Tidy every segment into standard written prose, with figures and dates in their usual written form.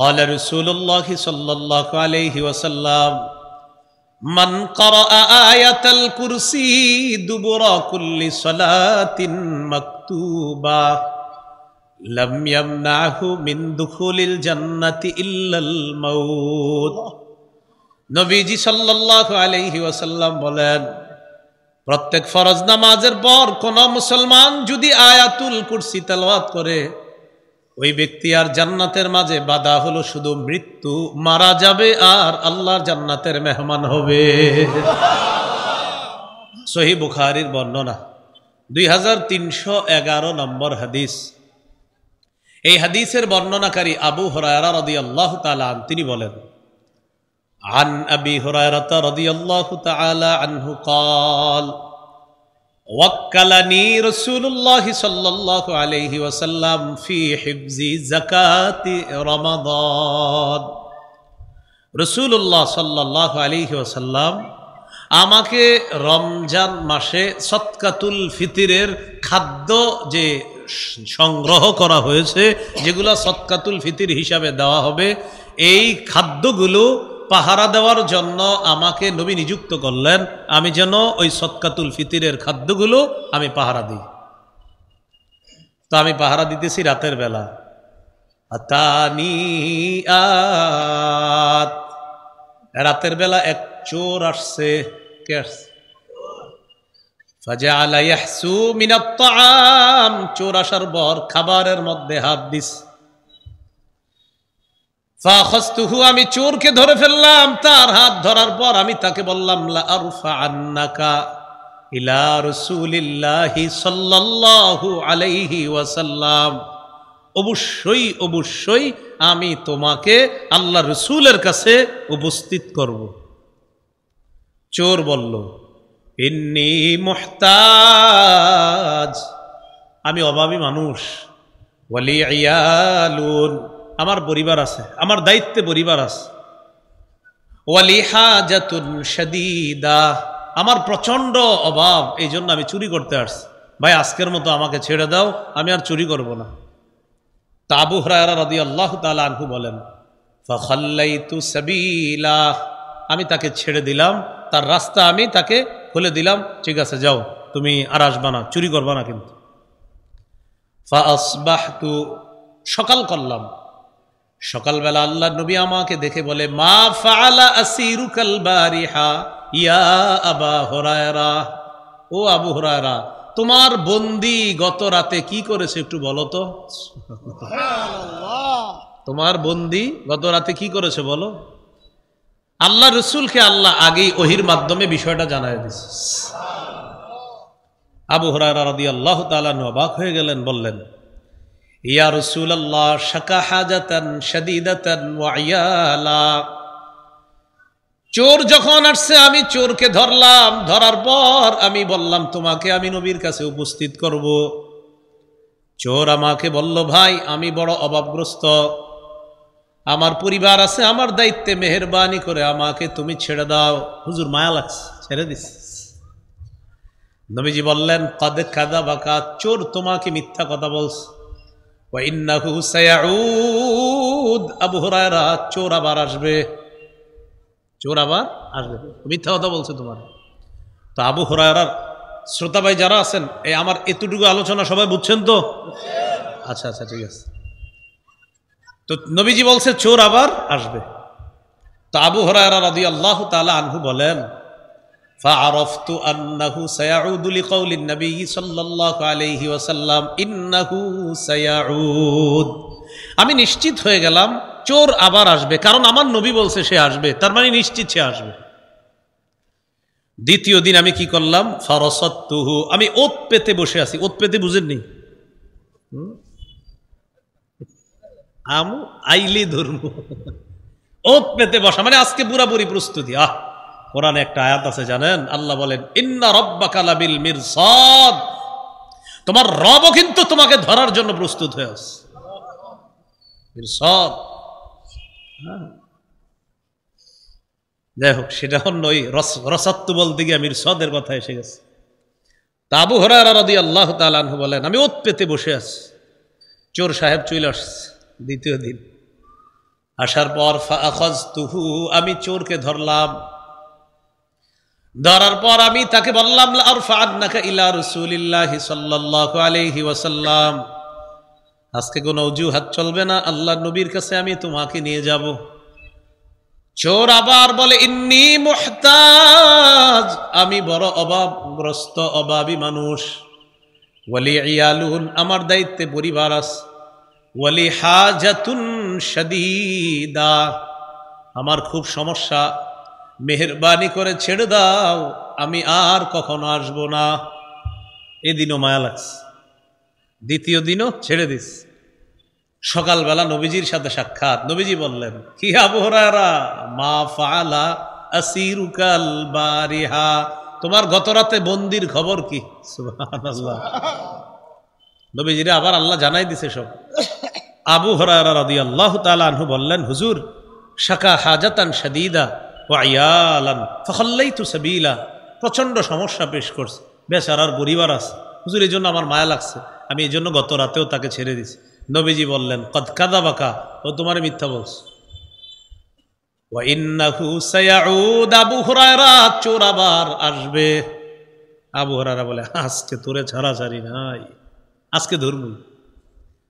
قال رسول الله صلى الله عليه وسلم من قرأ آية الكرسي دبر كل صلاة مكتوبة لم يمنعه من دخول الجنة إلا الموت নবীজি সাল্লাল্লাহু আলাইহি ওয়াসাল্লাম বলেন, প্রত্যেক ফরজ নামাজের পর কোন মুসলমান যদি আয়াতুল কুরসি তেলাওয়াত করে, ওই ব্যক্তি আর জান্নাতের মাঝে বাধা হলো শুধু মৃত্যু, মারা যাবে আর আল্লাহর জান্নাতের মেহমান হবে। সহিহ বুখারীর বর্ণনা 2311 নম্বর হাদিস। এই হাদিসের বর্ণনাকারী আবু হুরায়রা রাদিয়াল্লাহু তাআলা তিনি বলেন, عن أبي هريرة رضي الله تعالى عنه قال وكلني رسول الله صلى الله عليه وسلم في حفظ زكاة رمضان রাসূলুল্লাহ সাল্লাল্লাহু আলাইহি ওয়াসাল্লাম আমাকে রমজান মাসে সদকাতুল ফিতরের খাদ্য যে সংগ্রহ করা হয়েছে, যেগুলো সদকাতুল ফিতর হিসাবে দেওয়া হবে, এই খাদ্যগুলো পাহারা দেওয়ার জন্য আমাকে নবী নিযুক্ত করলেন, আমি যেন ওই সদকাতুল ফিতরের খাদ্যগুলো আমি পাহারা দিই। তো আমি পাহারা দিতেছি রাতের বেলা। রাতের বেলা এক চোর আসছে। কে আসছে? ফাজাআলা ইয়াহসু মিনাত তাআম, চোর আসার পর খাবারের মধ্যে হাত দিস। ফাখাসতুহু, আমি চোরকে ধরে ফেললাম। তার হাত ধরার পর আমি তাকে বললাম, লা আরফাআন্নাকা ইলা রাসূলিল্লাহি সাল্লাল্লাহু আলাইহি ওয়াসাল্লাম, অবশ্যই অবশ্যই আমি তোমাকে আল্লাহ রাসূলের কাছে উপস্থিত করব। চোর বলল, ইন্নী মুহতাজ, আমি অভাবী মানুষ, ওয়ালি ইয়ালুন, আমার পরিবার আছে, আমার দায়িত্বে পরিবার আছে, ওয়ালি হাজাতুন শাদীদা, আমার প্রচন্ড অভাব, এই জন্য আমি চুরি করতে আসছি। ভাই আজকের মতো আমাকে ছেড়ে দাও, আমি আর চুরি করব না। তা আবু হুরায়রা রাদিয়াল্লাহু তাআলা আনহু বলেন, ফাখাল্লাইতু সাবিলা, আমি তাকে ছেড়ে দিলাম, তার রাস্তা আমি তাকে খুলে দিলাম, ঠিক আছে যাও, তুমি আর আসবা না, চুরি করবা না। কিন্তু ফাআসবাহতু, সকাল করলাম। সকালবেলা আল্লাহ নবী আমাকে দেখে বলে, মা ফাআলা আসিরুকাল বারিহা ইয়া আবা হুরায়রা, ও আবু হুরায়রা, তোমার বন্দী গত রাতে কি করেছে একটু বলো তো। তোমার বন্দী গত রাতে কি করেছে বলো। আল্লাহ রসুলকে আল্লাহ আগেই ওহির মাধ্যমে বিষয়টা জানায় দিয়েছে। আবু হুরায়রা রাদিয়াল্লাহু তাআলা অবাক হয়ে গেলেন, বললেন, ইয়া রাসূলুল্লাহ শাকা হাজাতান শাদীদাতান ওয়া ইয়ালা, চোর যখন আসছে আমি চোরকে ধরলাম, ধরার পর আমি বললাম তোমাকে আমি নবীর কাছে উপস্থিত করব। চোর আমাকে বলল, ভাই আমি বড় অভাবগ্রস্ত, আমার পরিবার আছে, আমার দায়িত্বে, মেহেরবানি করে আমাকে তুমি ছেড়ে দাও। হুজুর মায়া লাগছে, ছেড়ে দিস। নবীজি বললেন, কদ কাযাবাকা, চোর তোমাকে মিথ্যা কথা বলছে, ওয়া ইন্নাহু সায়াউদ, আবু হুরায়রা চোর আবার আসবে, চোর আবার আসবে, মিথ্যা কথা বলছে তোমার। তো আবু হুরায়রার শ্রোতা ভাই যারা আছেন, এই আমার এতটুকু আলোচনা সবাই বুঝছেন তো? আচ্ছা আচ্ছা ঠিক আছে। তো নবীজি বলছে চোর আবার আসবে। তো আবু হুরায়রা রাদিয়াল্লাহু তাআলা আনহু বলেন, ফাআরাফতু আন্নাহু সায়াউদু লিকাউলিন নবী সাল্লাল্লাহু আলাইহি ওয়াসাল্লাম ইন্নাহু সায়াউদ, আমি নিশ্চিত হয়ে গেলাম চোর আবার আসবে, কারণ আমার নবী বলছে সে আসবে, তার মানে নিশ্চিত সে আসবে। দ্বিতীয় দিন আমি কি করলাম, ফারাসাতুহু, আমি ওত পেতে বসে আছি। ওত পেতে বুঝেননি? আমু আইলি ধর্ম, ওত পেতে বসা মানে আজকে পুরাপুরি প্রস্তুতি। কোরআনে একটা আয়াত আছে জানেন, আল্লাহ বলেন, ইন্না রাব্বাকা লাবিল মিরসাদ, তোমার রবও কিন্তু তোমাকে ধরার জন্য প্রস্তুত হয়ে আছে। মিরসাদ, যাই হোক, সেটা নয়, রসাত্তু বলতে গিয়ে মিরসাদের কথা এসে গেছে। তা আবু হুরায়রা রাদিয়াল্লাহু তাআলা আনহু বলেন, আমি ওত পেতে বসে আছি, চোর সাহেব চলে আসছে দ্বিতীয় দিন। আসার পর ফাআখাযতুহু, আমি চোরকে ধরলাম। ধরার পর আমি তাকে বললাম লা আরফা'আন্নাকা ইলা রাসূলিল্লাহি সাল্লাল্লাহু আলাইহি ওয়াসাল্লাম, আজকে কোনো অজুহাত চলবে না, আল্লাহর নবীর কাছে আমি তোমাকে নিয়ে যাব। চোর আবার বলে ইন্নী মুহতাজ, আমি বড় অভাবগ্রস্ত, অভাবী মানুষ। ওয়ালি ইয়ালুন, আমার দায়িত্বে পরিবার আছে। ওয়ালি হাজাতুন শাদীদা, আমার খুব সমস্যা, মেহেরবানি করে ছেড়ে দাও, আমি আর কখনো আসবো না। এদিনও মায়া লাগছে, দ্বিতীয় দিনও ছেড়ে দিস। সকালবেলা নবীজির সাথে সাক্ষাৎ। নবীজি বললেন, কি আবু হুরায়রা, মা ফাআলা আসিরুকাল বারিহা, তোমার গত রাতে বন্দির খবর কি? সুবহানাল্লাহ। নবীজিরে আবার আল্লাহ জানাই দিছে সব। আবু হুরায়রা রাদিয়াল্লাহু তাআলা আনহু বললেন, হুজুর শাকা হাজাতান শাদীদা ওয়া ইয়ালান ফাখাল্লাইতু সাবিলা, প্রচন্ড সমস্যা পেশ করছে, বেচারার পরিবার আছে, হুজুর এই জন্য আমার মায়া লাগছে, আমি এই জন্য গত রাতেও তাকে ছেড়ে দিছি। নবীজি বললেন, কদ কাযাবাকা, ও তোমার মিথ্যা বলছে। ওয়া ইন্নাহু সায়াউদ, আবু হুরায়রা, চোর আবার আসবে। আবু হুরায়রা বলে, আজকে তোরে ছাড়াছাড়ি নাই, আজকে ধরবো।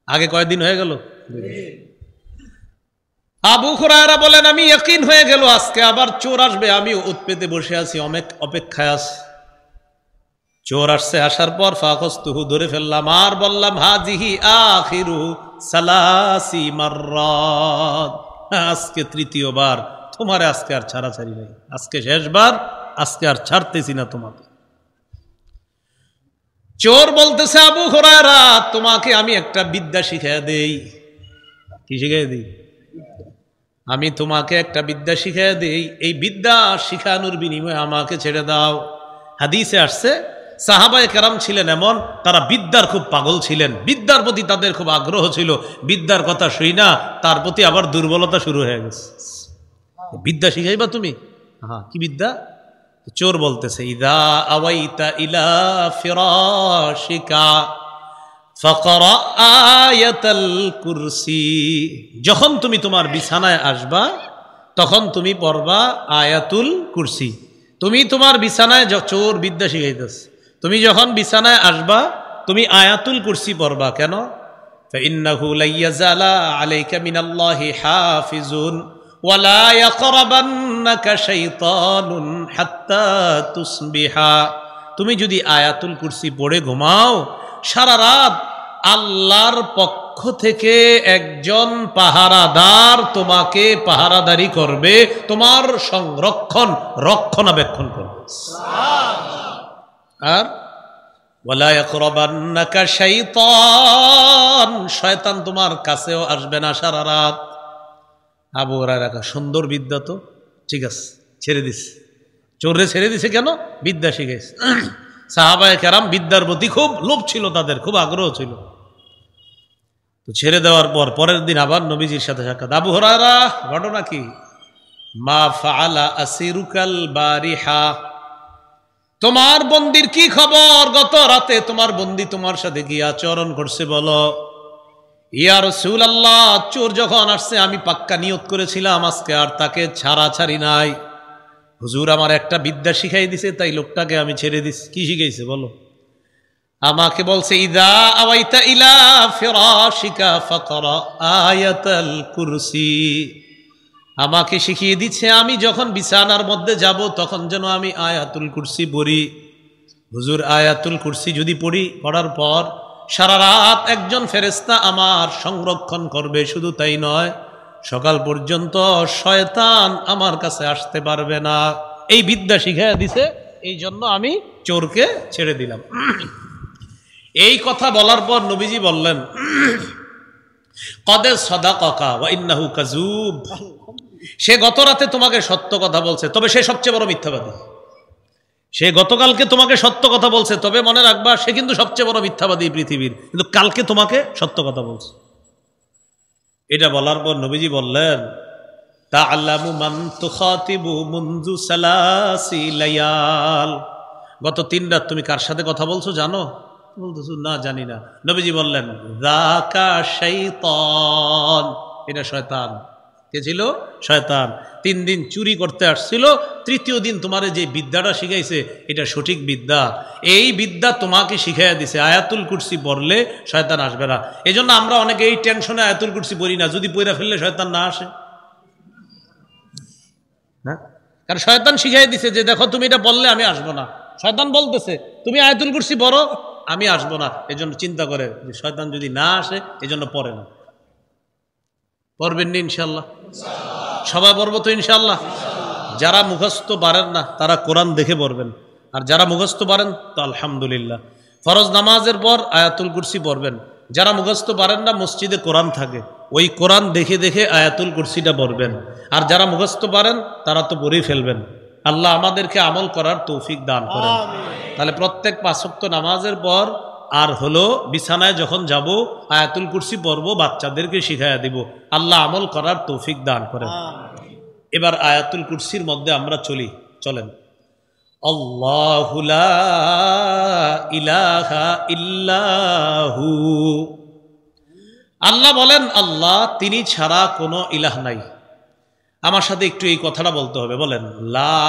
আগে কয়দিন হয়ে গেল? আবু হুরায়রা বলেন, আমি ইয়াকিন হয়ে গেল আজকে আবার চোর আসবে, আমি উৎপেতে বসে আছি, অনেক অপেক্ষায় আছি। চোর আসছে, আসার পর ফাখাযতুহু, ধরে ফেললাম, আর বললাম হাযিহি আখিরু সালাসি মাররাত, আজকে তৃতীয়বার, তোমারে আজকে আর ছাড়াছাড়ি নেই, আজকে শেষবার, আজকে আর ছাড়তেছি না তোমাকে। চোর বলতেছে, আবু হুরায়রা, তোমাকে আমি একটা বিদ্যা শিখিয়ে দেই। কি শিখিয়ে দিই? আমি তোমাকে একটা বিদ্যা শিখিয়ে দেই, এই বিদ্যা শিখানোর বিনিময়ে আমাকে ছেড়ে দাও। হাদিসে আসছে, সাহাবায়ে কেরাম ছিলেন এমন, তারা বিদ্যার খুব পাগল ছিলেন, বিদ্যার প্রতি তাদের খুব আগ্রহ ছিল। বিদ্যার কথা শুই না, তার প্রতি আবার দুর্বলতা শুরু হয়ে গেছে। বিদ্যা শিখাইবা তুমি? হ্যাঁ, কি বিদ্যা? চোর বলতেছে, ইদা আওয়াইতা ইলা ফিরাশিকা ফাকরা আয়াতাল কুরসি, যখন তুমি তোমার বিছানায় আসবা তখন তুমি পড়বা আয়াতুল কুরসি। তুমি তোমার বিছানায়, চোর বিদ্যা শিখাইতেছ, তুমি যখন বিছানায় আসবা তুমি আয়াতুল কুরসি পড়বা। কেন? ফাইন্নাহু লা ইয়াজালা আলাইকা মিনাল্লাহি হাফিজুন ওয়ালা ইয়াকরাবান্নাকা শাইতানুন হাত্তা তুসবিহা, তুমি যদি আয়াতুল কুরসি পড়ে ঘুমাও, সারা রাত আল্লাহর পক্ষ থেকে একজন পাহারাদার তোমাকে পাহারাদারি করবে, তোমার সংরক্ষণ রক্ষণাবেক্ষণ করবে। আর ওয়ালা ইয়াকরাবান্নাকা শাইতান, শয়তান তোমার কাছেও আসবে না সারা রাত। আবু হুরায়রা, সুন্দর বিদ্যা তো, ঠিক আছে, ছেড়ে দিস। চোরে ছেড়ে দিছে কেন? বিদ্যা শিখেছে। সাহাবায়ে কেরাম বিদ্যার প্রতি খুব লোভ ছিল, তাদের খুব আগ্রহ ছিল। তো ছেড়ে দেওয়ার পর পরের দিন আবার নবীজির সাথে সাক্ষাৎ। আবু হুরায়রা, ঘটনা কি? মা ফাআলা আসিরুকাল বারিহা, তোমার বন্দির কি খবর? গত রাতে তোমার বন্দি তোমার সাথে কি আচরণ করছে বলো। ইয়া রাসূলুল্লাহ, চোর যখন আসছে আমি পাক্কা নিয়ত করেছিলাম আজকে আর তাকে ছাড়াছাড়ি নাই। হুজুর আমার একটা বিদ্যা শিখাই দিছে, তাই লোকটাকে আমি ছেড়ে দিছি। কি শিখাইছে বলো? আমাকে বলছে, ইদা আওয়াইতা ইলা ফিরাশিকা ফাকরা আয়াতাল কুরসি, আমাকে শিখিয়ে দিচ্ছে আমি যখন বিছানার মধ্যে যাব তখন যেন আমি আয়াতুল কুরসি পড়ি। হুজুর আয়াতুল কুরসি যদি পড়ি, পড়ার পর সারা রাত একজন ফেরেশতা আমার সংরক্ষণ করবে, শুধু তাই নয়, সকাল পর্যন্ত শয়তান আমার কাছে আসতে পারবে না। এই বিদ্যা শিখাইয়া দিছে, এই জন্য আমি চোরকে ছেড়ে দিলাম। এই কথা বলার পর নবীজি বললেন, কদ সাদাকাকা ওয়া ইন্নাহু কাযুব, সে গত রাতে তোমাকে সত্য কথা বলছে, তবে সে সবচেয়ে বড় মিথ্যাবাদী। সে গতকালকে তোমাকে সত্য কথা বলছে, তবে মনে রাখবা সে কিন্তু সবচেয়ে বড় মিথ্যাবাদী পৃথিবীর, কিন্তু কালকে তোমাকে সত্য কথা বলছে। এটা বলার পর নবীজি বললেন, তাআলামু মান তুখাতিবু মুনযু সালাসি লায়াল, গত 3 রাত তুমি কার সাথে কথা বলছো জানো? বলতেছো না, জানি না। নবীজি বললেন, যাকা শাইতান, এটা শয়তান। কে ছিল? শয়তান। 3 দিন চুরি করতে আসছিল, তৃতীয় দিন তোমারে যে বিদ্যাটা শিখাইছে এটা সঠিক বিদ্যা, এই বিদ্যা তোমাকে শিখাইয়া দিছে। আয়াতুল কুরসি পড়লে শয়তান আসবে না। এই জন্য আমরা অনেকে এই টেনশনে আয়াতুল কুরসি পড়ি না, যদি পড়া ফেললে শয়তান না আসে। হ্যাঁ, কারণ শয়তান শিখাই দিছে যে দেখো তুমি এটা বললে আমি আসবো না। শয়তান বলতেছে তুমি আয়াতুল কুরসি পড়ো, আমি আসবো না। এই জন্য চিন্তা করে যে শয়তান যদি না আসে, এই জন্য পড়ে না। পড়বেন নি ইনশাল্লাহ? সবাই পড়বো তো ইনশাল্লাহ? যারা মুখস্থ পারেন না তারা কোরআন দেখে পড়বেন, আর যারা মুখস্থ পারেন তো আলহামদুলিল্লাহ। ফরজ নামাজের পর আয়াতুল কুরসি পড়বেন। যারা মুখস্থ পারেন না, মসজিদে কোরআন থাকে, ওই কোরআন দেখে দেখে আয়াতুল কুরসিটা পড়বেন। আর যারা মুখস্থ পারেন তারা তো পড়েই ফেলবেন। আল্লাহ আমাদেরকে আমল করার তৌফিক দান করেন। তাহলে প্রত্যেক 5 ওয়াক্ত নামাজের পর আর হলো বিছানায় যখন যাব আয়াতুল কুরসি পড়ব, বাচ্চাদেরকে শিখাইয়া দিব। আল্লাহ আমল করার তৌফিক দান করেন। এবার আয়াতুল কুরসির মধ্যে আমরা চলেন। আল্লাহু লা ইলাহা ইল্লাহু, আল্লাহ বলেন আল্লাহ তিনি ছাড়া কোনো ইলাহ নাই। আমার সাথে একটু এই কথাটা বলতে হবে, বলেন লা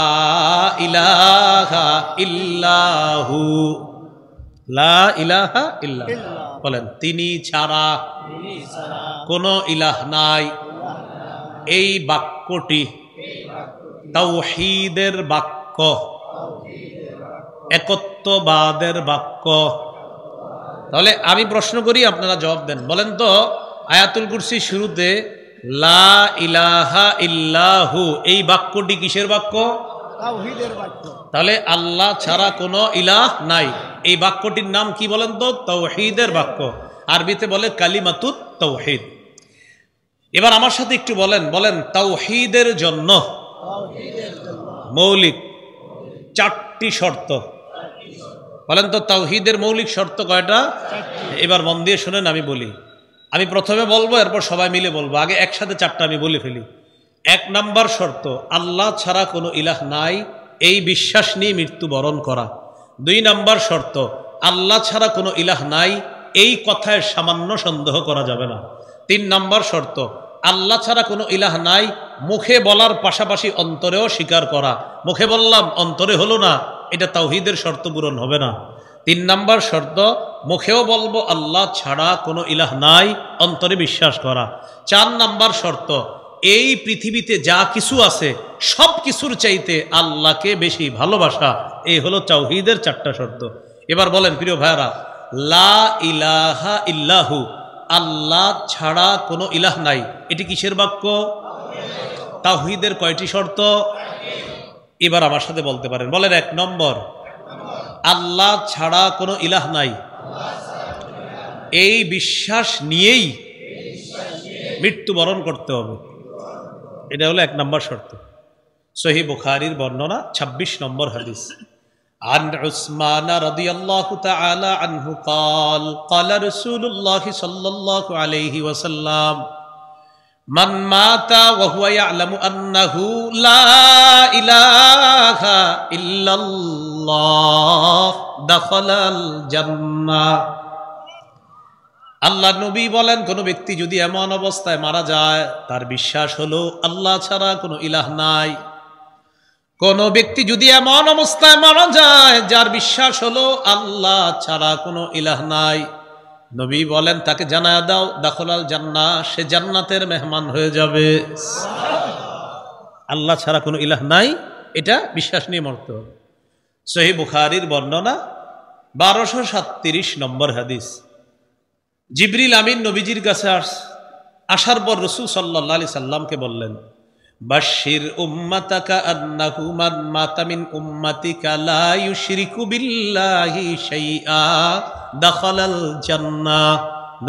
ইলাহা ইল্লাহু, লা ইলাহা ইল্লাহু। বলেন তিনি ছাড়া কোনো ইলাহ নাই। এই বাক্যটি তাওহীদের বাক্য, একত্ববাদের বাক্য। তাহলে আমি প্রশ্ন করি, আপনারা জবাব দেন। বলেন তো আয়াতুল কুরসি শুরুতে লা ইলাহা ইল্লাহু, এই বাক্যটি কিসের বাক্য? তাওহীদের বাক্য। তাহলে আল্লাহ ছাড়া কোনো ইলাহ নাই, এই বাক্যটির নাম কি বলেন তো? তাওহীদের বাক্য। আরবিতে বলে কালিমাতুত তাওহীদ। এবার আমার সাথে একটু বলেন তাওহীদের জন্য মৌলিক 4টি শর্ত। বলেন তো তাওহীদের মৌলিক শর্ত কয়টা? এবার মন দিয়ে শুনেন, আমি বলি। আমি প্রথমে বলবো, এরপর সবাই মিলে বলবো। আগে একসাথে 4টা আমি বলে ফেলি। 1 নাম্বার শর্ত, আল্লাহ ছাড়া কোনো ইলাহ নাই, এই বিশ্বাস নিয়ে মৃত্যুবরণ করা। 2 নাম্বার শর্ত, আল্লাহ ছাড়া কোনো ইলাহ নাই, এই কথায় সামান্য সন্দেহ করা যাবে না। 3 নাম্বার শর্ত, আল্লাহ ছাড়া কোনো ইলাহ নাই, মুখে বলার পাশাপাশি অন্তরেও স্বীকার করা। মুখে বললাম অন্তরে হলো না, এটা তাওহীদের শর্ত পূরণ হবে না। 3 নাম্বার শর্ত, মুখেও বলবো আল্লাহ ছাড়া কোনো ইলাহ নাই, অন্তরে বিশ্বাস করা। 4 নাম্বার শর্ত, এই পৃথিবীতে যা কিছু আছে সব কিছুর চাইতে আল্লাহকে বেশি ভালোবাসা। এই হলো তাওহীদের 4টা শর্ত। এবার বলেন প্রিয় ভাইরা, লা ইলাহা ইল্লাহু, আল্লাহ ছাড়া কোনো ইলাহ নাই, এটি কিসের বাক্য? তাওহীদের কয়টি শর্ত? এবার আমার সাথে বলতে পারেন, বলেন 1 নম্বর, আল্লাহ ছাড়া কোনো ইলাহ নাই, এই বিশ্বাস নিয়েই মৃত্যুবরণ করতে হবে। এটা হলো 1 নম্বর শর্ত। সহিহ বুখারীর বর্ণনা 26 নম্বর হাদিস। عن عثمان رضي الله تعالى عنه قال قال رسول الله صلى الله عليه وسلم من مات وهو يعلم أنه لا إله إلا الله دخل الجنة। আল্লাহ নবী বলেন, কোন ব্যক্তি যদি এমন অবস্থায় মারা যায় তার বিশ্বাস হলো আল্লাহ ছাড়া কোনো ইলাহ নাই, কোন ব্যক্তি যদি এমন অবস্থায় মারা যায় যার বিশ্বাস হলো আল্লাহ ছাড়া কোনো ইলাহ নাই, নবী বলেন তাকে জানায়া দাও দাখলাল জান্নাহ, সে জান্নাতের মেহমান হয়ে যাবে। আল্লাহ ছাড়া কোনো ইলাহ নাই, এটা বিশ্বাস নিয়ে মরতে হবে। সহিহ বুখারীর বর্ণনা 1237 নম্বর হাদিস। জিবরিল আমিন নবীজির কাছে আসার পর রাসূল সাল্লাল্লাহু আলাইহি সাল্লামকে বললেন, বাশশির উম্মাতাকা আন্নাহু মান মাতা মিন উম্মাতিকা লা ইউশরিকু বিল্লাহি শাইআ দাখালাল জান্নাহ।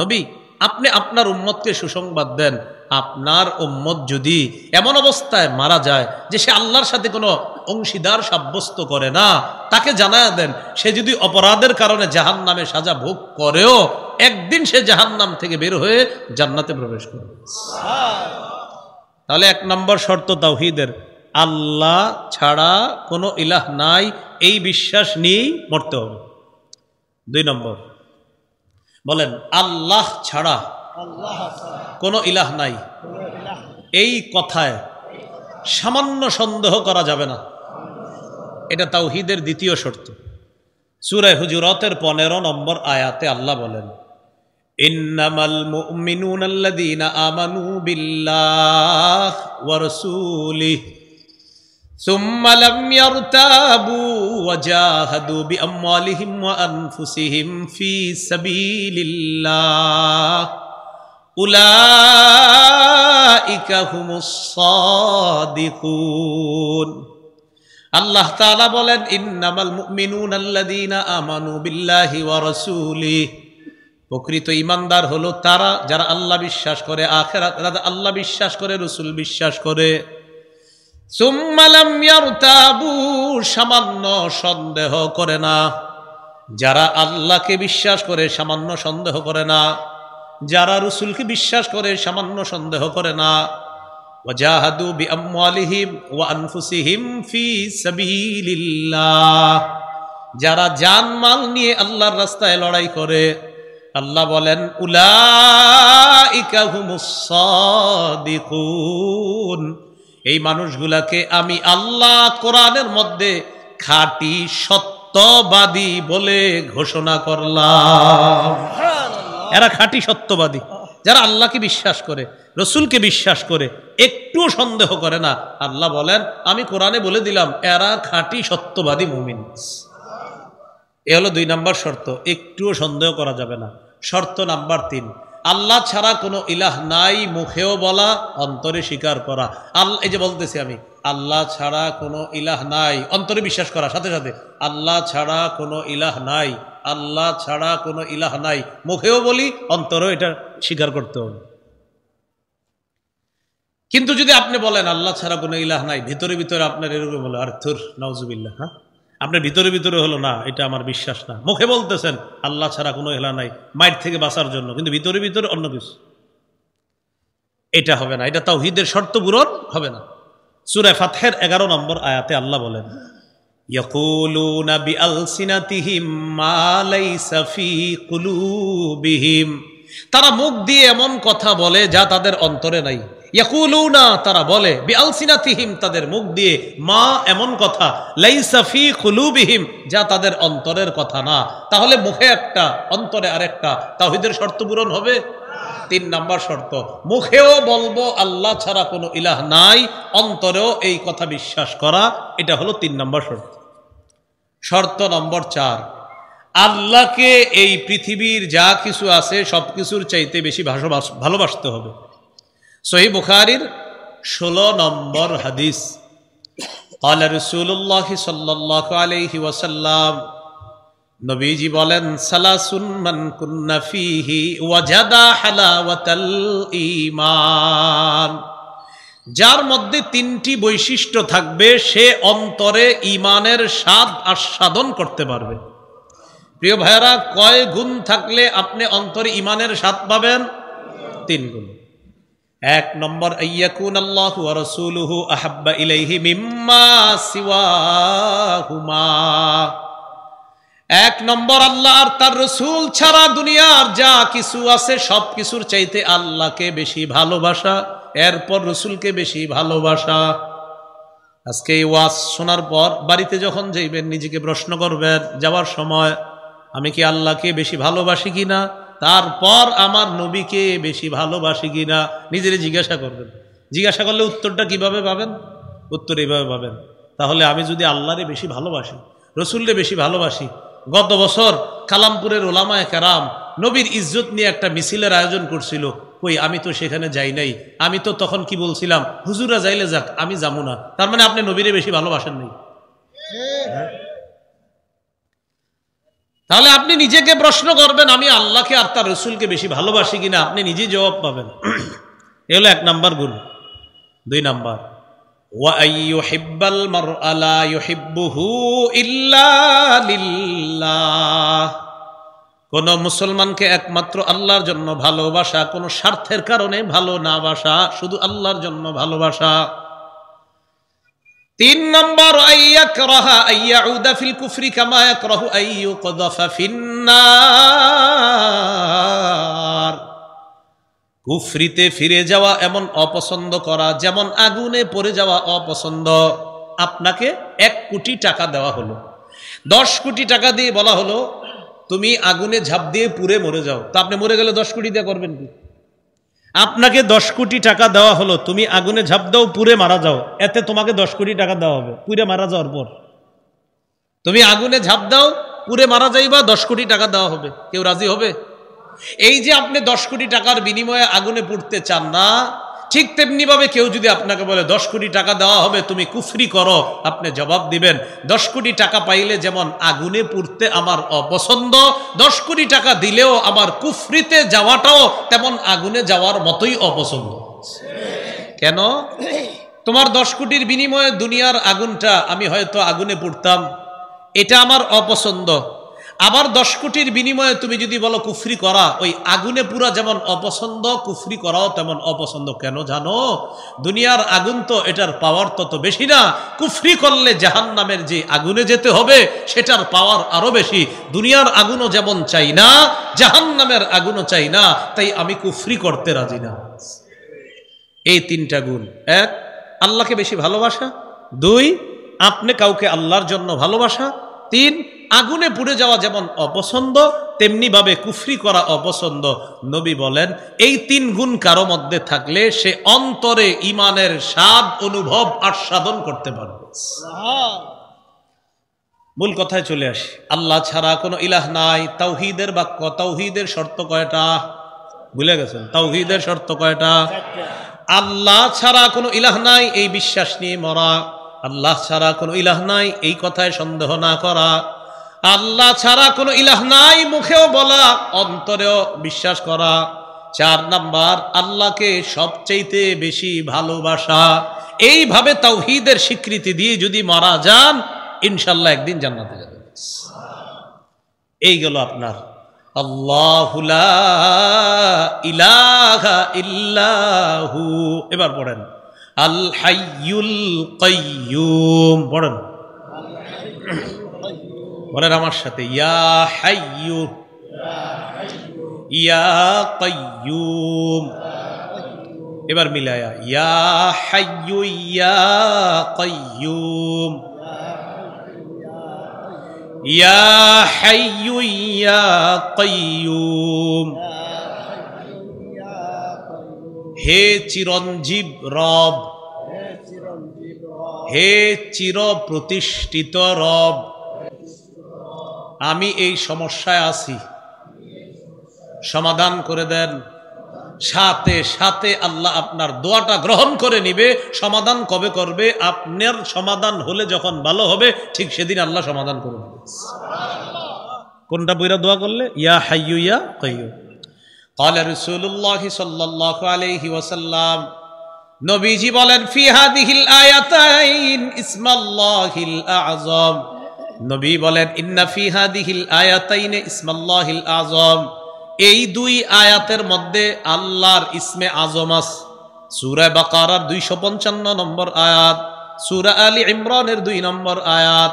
নবী, আপনি আপনার উম্মতকে সুসংবাদ দেন, আপনার উম্মত যদি এমন অবস্থায় মারা যায় যে সে আল্লাহর সাথে কোনো অংশীদার সাব্যস্ত করে না, তাকে জানায়া দেন সে যদি অপরাধের কারণে জাহান্নামে সাজা ভোগ করেও একদিন সে জাহান্নাম থেকে বের হয়ে জান্নাতে প্রবেশ করবে। তাহলে 1 নম্বর শর্ত তাওহীদের, আল্লাহ ছাড়া কোনো ইলাহ নাই, এই বিশ্বাস নিয়েই মরতে হবে। 2 নম্বর, বলেন আল্লাহ ছাড়া কোনো ইলাহ নাই, এই কথায় সামান্য সন্দেহ করা যাবে না। এটা তাওহীদের দ্বিতীয় শর্ত। সূরা হুজুরাতের 15 নম্বর আয়াতে আল্লাহ বলেন, ইন্নামাল মুমিনুনা আল্লাযীনা আমানু বিল্লাহি ওয়া রাসূলিহি সুম্মা লাম ইয়ারতাবু ওয়া জাহাদু বিআমওয়ালিহিম ওয়া আনফুসিহিম ফি সাবিলিল্লাহ উলাইকা হুমুস সাদিকুন। আল্লাহ তাআলা বলেন, ইন্নামাল মুমিনুনা আল্লাযীনা আমানু বিল্লাহি ওয়া রাসূলিহি, প্রকৃত ঈমানদার হলো তারা যারা আল্লাহ বিশ্বাস করে, আখিরাত আল্লাহ বিশ্বাস করে, রাসূল বিশ্বাস করে। সুম্মা লাম ইয়ারতাবু, সামান্য সন্দেহ করে না। যারা আল্লাহকে বিশ্বাস করে সামান্য সন্দেহ করে না, যারা রাসূলকে বিশ্বাস করে সামান্য সন্দেহ করে না। ওয়াজাহাদু বিআমওয়ালিহিম ওয়া আনফুসিহিম ফি সাবিলিল্লাহ, যারা জানমাল নিয়ে আল্লাহর রাস্তায় লড়াই করে। আল্লাহ বলেন, উলাইকা হুমুস সাদিকুন, এই মানুষগুলাকে আমি আল্লাহ কোরআনের মধ্যে খাঁটি সত্যবাদী বলে ঘোষণা করলাম। এরা খাঁটি সত্যবাদী, যারা আল্লাহকে বিশ্বাস করে, রসুলকে বিশ্বাস করে, একটুও সন্দেহ করে না। আল্লাহ বলেন, আমি কোরআনে বলে দিলাম এরা খাঁটি সত্যবাদী মুমিন। এ হলো 2 নম্বর শর্ত, একটুও সন্দেহ করা যাবে না। শর্ত নাম্বার 3, আল্লাহ ছাড়া কোনো ইলাহ নাই, মুখেও বলা, অন্তরে স্বীকার করা। আল্লাহ, এই যে বলতেছি আমি, আল্লাহ ছাড়া কোনো ইলাহ নাই, অন্তরে বিশ্বাস করা, সাথে সাথে আল্লাহ ছাড়া কোনো ইলাহ নাই, আল্লাহ ছাড়া কোনো ইলাহ নাই, মুখেও বলি, অন্তরেও এটা স্বীকার করতে হবে। কিন্তু যদি আপনি বলেন আল্লাহ ছাড়া কোনো ইলাহ নাই, ভিতরে ভিতরে আপনার এরকম হলো, আর থুর নাউজুবিল্লাহ, হ্যাঁ, আপনার ভিতরে ভিতরে হলো না এটা আমার বিশ্বাস না, মুখে বলতেছেন আল্লাহ ছাড়া কোনো ইলাহ নাই মাইর থেকে বাঁচার জন্য, কিন্তু ভিতরে ভিতরে অন্য কিছু, এটা হবে না, এটা তাওহীদের শর্ত পূরণ হবে না। সূরা ফাতহের 11 নম্বর আয়াতে আল্লাহ বলেন, ইয়াকুলুনা বিআলসিনাতিহিম মা লাইসা ফি কুলুবিহিম, তারা মুখ দিয়ে এমন কথা বলে যা তাদের অন্তরে নাই। ইয়াকুলুনা, তারা বলে, বিআলসিনাতিহিম, তাদের মুখ দিয়ে, মা, এমন কথা, লাইসা ফি কুলুবিহিম, যা তাদের অন্তরের কথা না। তাহলে মুখে একটা, অন্তরে আরেকটা, তাওহীদের শর্ত পূরণ হবে। 3 নম্বর শর্ত, মুখেও বলবো আল্লাহ ছাড়া কোনো ইলাহ নাই, অন্তরেও এই কথা বিশ্বাস করা, এটা হলো 3 নম্বর শর্ত। শর্ত নম্বর 4, আল্লাহকে এই পৃথিবীর যা কিছু আছে সব কিছুর চাইতে বেশি ভালোবাসতে হবে। সহিহ বুখারীর 16 নম্বর হাদিস, ক্বালা রাসূলুল্লাহ সাল্লাল্লাহু আলাইহি ওয়াসাল্লাম, নবীজি বলেন, সালাসুন মান কুন্না ফীহি ওয়াজাদা হালাওয়াতাল ঈমান, যার মধ্যে 3টি বৈশিষ্ট্য থাকবে সে অন্তরে ঈমানের স্বাদ আস্বাদন করতে পারবে। প্রিয় ভাইরা, কয় গুণ থাকলে আপনি অন্তরে ঈমানের স্বাদ পাবেন? 3 গুণ। 1 নম্বর, আইয়াকুন আল্লাহু ওয়া রাসূলুহু আহাব্বা ইলাইহি মিম্মা সিওয়াহুমা, 1 নম্বর, আল্লাহ আর তার রাসূল ছাড়া দুনিয়ার যা কিছু আছে সব কিছুর চাইতে আল্লাহকে বেশি ভালোবাসা, এরপর রাসূলকে বেশি ভালোবাসা। আজকে এই ওয়াজ শোনার পর বাড়িতে যখন যাইবেন নিজেকে প্রশ্ন করবেন, যাওয়ার সময়, আমি কি আল্লাহকে বেশি ভালোবাসি কিনা, তারপর আমার নবীকে বেশি ভালোবাসি কিনা, নিজেরে জিজ্ঞাসা করবেন। জিজ্ঞাসা করলে উত্তরটা কিভাবে পাবেন? উত্তর এইভাবে পাবেন, তাহলে আমি যদি আল্লাহরে বেশি ভালোবাসি, রসুলরে বেশি ভালোবাসি। গত বছর কালামপুরের ওলামায়ে কেরাম নবীর ইজ্জত নিয়ে একটা মিছিলের আয়োজন করছিল, কই আমি তো সেখানে যাই নাই। আমি তো তখন কি বলছিলাম, হুজুরা যাইলে যাক, আমি যাবো না। তার মানে আপনি নবীরে বেশি ভালোবাসেন নাই। তাহলে আপনি নিজেকে প্রশ্ন করবেন, আমি আল্লাহকে আর তার রসুলকে বেশি ভালোবাসি কিনা, আপনি নিজেই জবাব পাবেন। এ হলো 1 নম্বর গুণ। 2 নম্বর, ওয়া আইয়ুহিব্বাল মারআ লা ইউহিব্বুহু ইল্লা লিল্লাহ, কোন মুসলমানকে একমাত্র আল্লাহর জন্য ভালোবাসা, কোন স্বার্থের কারণে ভালো না বাসা, শুধু আল্লাহর জন্য ভালোবাসা। 3 নম্বর, আইয়াকরাহা আইয়াউদা ফিল কুফরি কামা ইয়াকরাহু আইয়ুকযাফা ফিন্নার, কুফরিতে ফিরে যাওয়া এমন অপছন্দ করা যেমন আগুনে পড়ে যাওয়া অপছন্দ। আপনাকে 1 কোটি টাকা দেওয়া হলো, 10 কোটি টাকা দিয়ে বলা হলো তুমি আগুনে ঝাঁপ দিয়ে পুড়ে মরে যাও, তা আপনি মরে গেলে 10 কোটি দিয়ে করবেন কি? আপনাকে 10 কোটি টাকা দেওয়া হলো, তুমি আগুনে ঝাঁপ দাও পুড়ে মারা যাও, এতে তোমাকে 10 কোটি টাকা দেওয়া হবে। পুড়ে মারা যাওয়ার পর তুমি আগুনে ঝাঁপ দাও পুড়ে মারা যাইবা, 10 কোটি টাকা দেওয়া হবে। কেউ রাজি হবে? এই যে আপনি 10 কোটি টাকার বিনিময়ে আগুনে পুড়তে চান না, ঠিক তেমনি ভাবে কেউ যদি আপনাকে বলে 10 কোটি টাকা দেওয়া হবে তুমি কুফরি করো, আপনি জবাব দিবেন 10 কোটি টাকা পাইলে যেমন আগুনে পুড়তে আমার অপছন্দ, 10 কোটি টাকা দিলেও আমার কুফরিতে যাওয়াটাও তেমন আগুনে যাওয়ার মতোই অপছন্দ। কেন? তোমার 10 কোটির বিনিময়ে দুনিয়ার আগুনটা আমি হয়তো আগুনে পুড়তাম, এটা আমার অপছন্দ। আবার 10 কোটির বিনিময়ে তুমি যদি বলো কুফরি করা, ওই আগুনে পুরা যেমন অপছন্দ কুফরি করাও তেমন অপছন্দ। কেন জানো? দুনিয়ার আগুন তো এটার পাওয়ার তত বেশি না, কুফরি করলে জাহান্নামের যে আগুনে যেতে হবে সেটার পাওয়ার আরো বেশি। দুনিয়ার আগুনও যেমন চাই না, জাহান্নামের আগুনও চাই না, তাই আমি কুফরি করতে রাজি না। এই 3টা গুণ। 1, আল্লাহকে বেশি ভালোবাসা। 2, আপনি কাউকে আল্লাহর জন্য ভালোবাসা। 3, আগুনে পুড়ে যাওয়া যেমন অপছন্দ তেমনি ভাবে কুফরি করা অপছন্দ। নবী বলেন এই 3 গুণ কারো মধ্যে থাকলে সে অন্তরে ঈমানের স্বাদ অনুভব আস্বাদন করতে পারবে। মূল কথায় চলে আসি। আল্লাহ ছাড়া কোনো ইলাহ নাই, তাওহীদের বাক্য। তাওহীদের শর্ত কয়টা ভুলে গেছেন? তাওহীদের শর্ত কয়টা? আল্লাহ ছাড়া কোনো ইলাহ নাই এই বিশ্বাস নিয়ে মরা, আল্লাহ ছাড়া কোনো ইলাহ নাই এই কথায় সন্দেহ না করা, আল্লাহ ছাড়া কোনো ইলাহ নাই মুখেও বলা, অন্তরেও বিশ্বাস করা। 4 নাম্বার, আল্লাহকে সবচাইতে বেশি ভালোবাসা। এইভাবে তাওহীদের স্বীকৃতি দিয়ে যদি মারা যান ইনশাআল্লাহ একদিন জান্নাতে যাবেন। এই গেল আপনার আল্লাহু লা ইলাহা ইল্লাহু। এবার পড়েন আল হাইয়ুল কাইয়্যুম। পড়েন, বলেন আমার সাথে, ইয়া হাইয়্যু ইয়া কাইয়্যুম। এবার মিলায়া, ইয়া হাইয়্যু ইয়া কাইয়্যুম, ইয়া হাইয়্যু ইয়া কাইয়্যুম। হে চিরঞ্জীব রব, হে চির প্রতিষ্ঠিত রব, আমি এই সমস্যায় আছি, সমাধান করে দেন। সাথে সাথে আল্লাহ আপনার দোয়াটা গ্রহণ করে নিবে। সমাধান কবে করবে? আপনার সমাধান হলে যখন ভালো হবে ঠিক সেদিন আল্লাহ সমাধান করে দেবে। কোনটা বইরা দোয়া করলে? ইয়া হাইয়্যু ইয়া কাইয়্যুম। قال رسول الله صلى الله عليه وسلم, নবীজি বলেন ফি হাদিহিল আয়াতাইন ইসমাল্লাহিল আযম। নবী বলেন ইন্না ফি হাদিহিল আয়াতাইন ইসমাল্লাহিল আযম। এই 2 আয়াতের মধ্যে আল্লাহর ইসমে আযম আছে। সূরা বাকারার 255 নম্বর আয়াত, সূরা আলী ইমরানের 2 নম্বর আয়াত।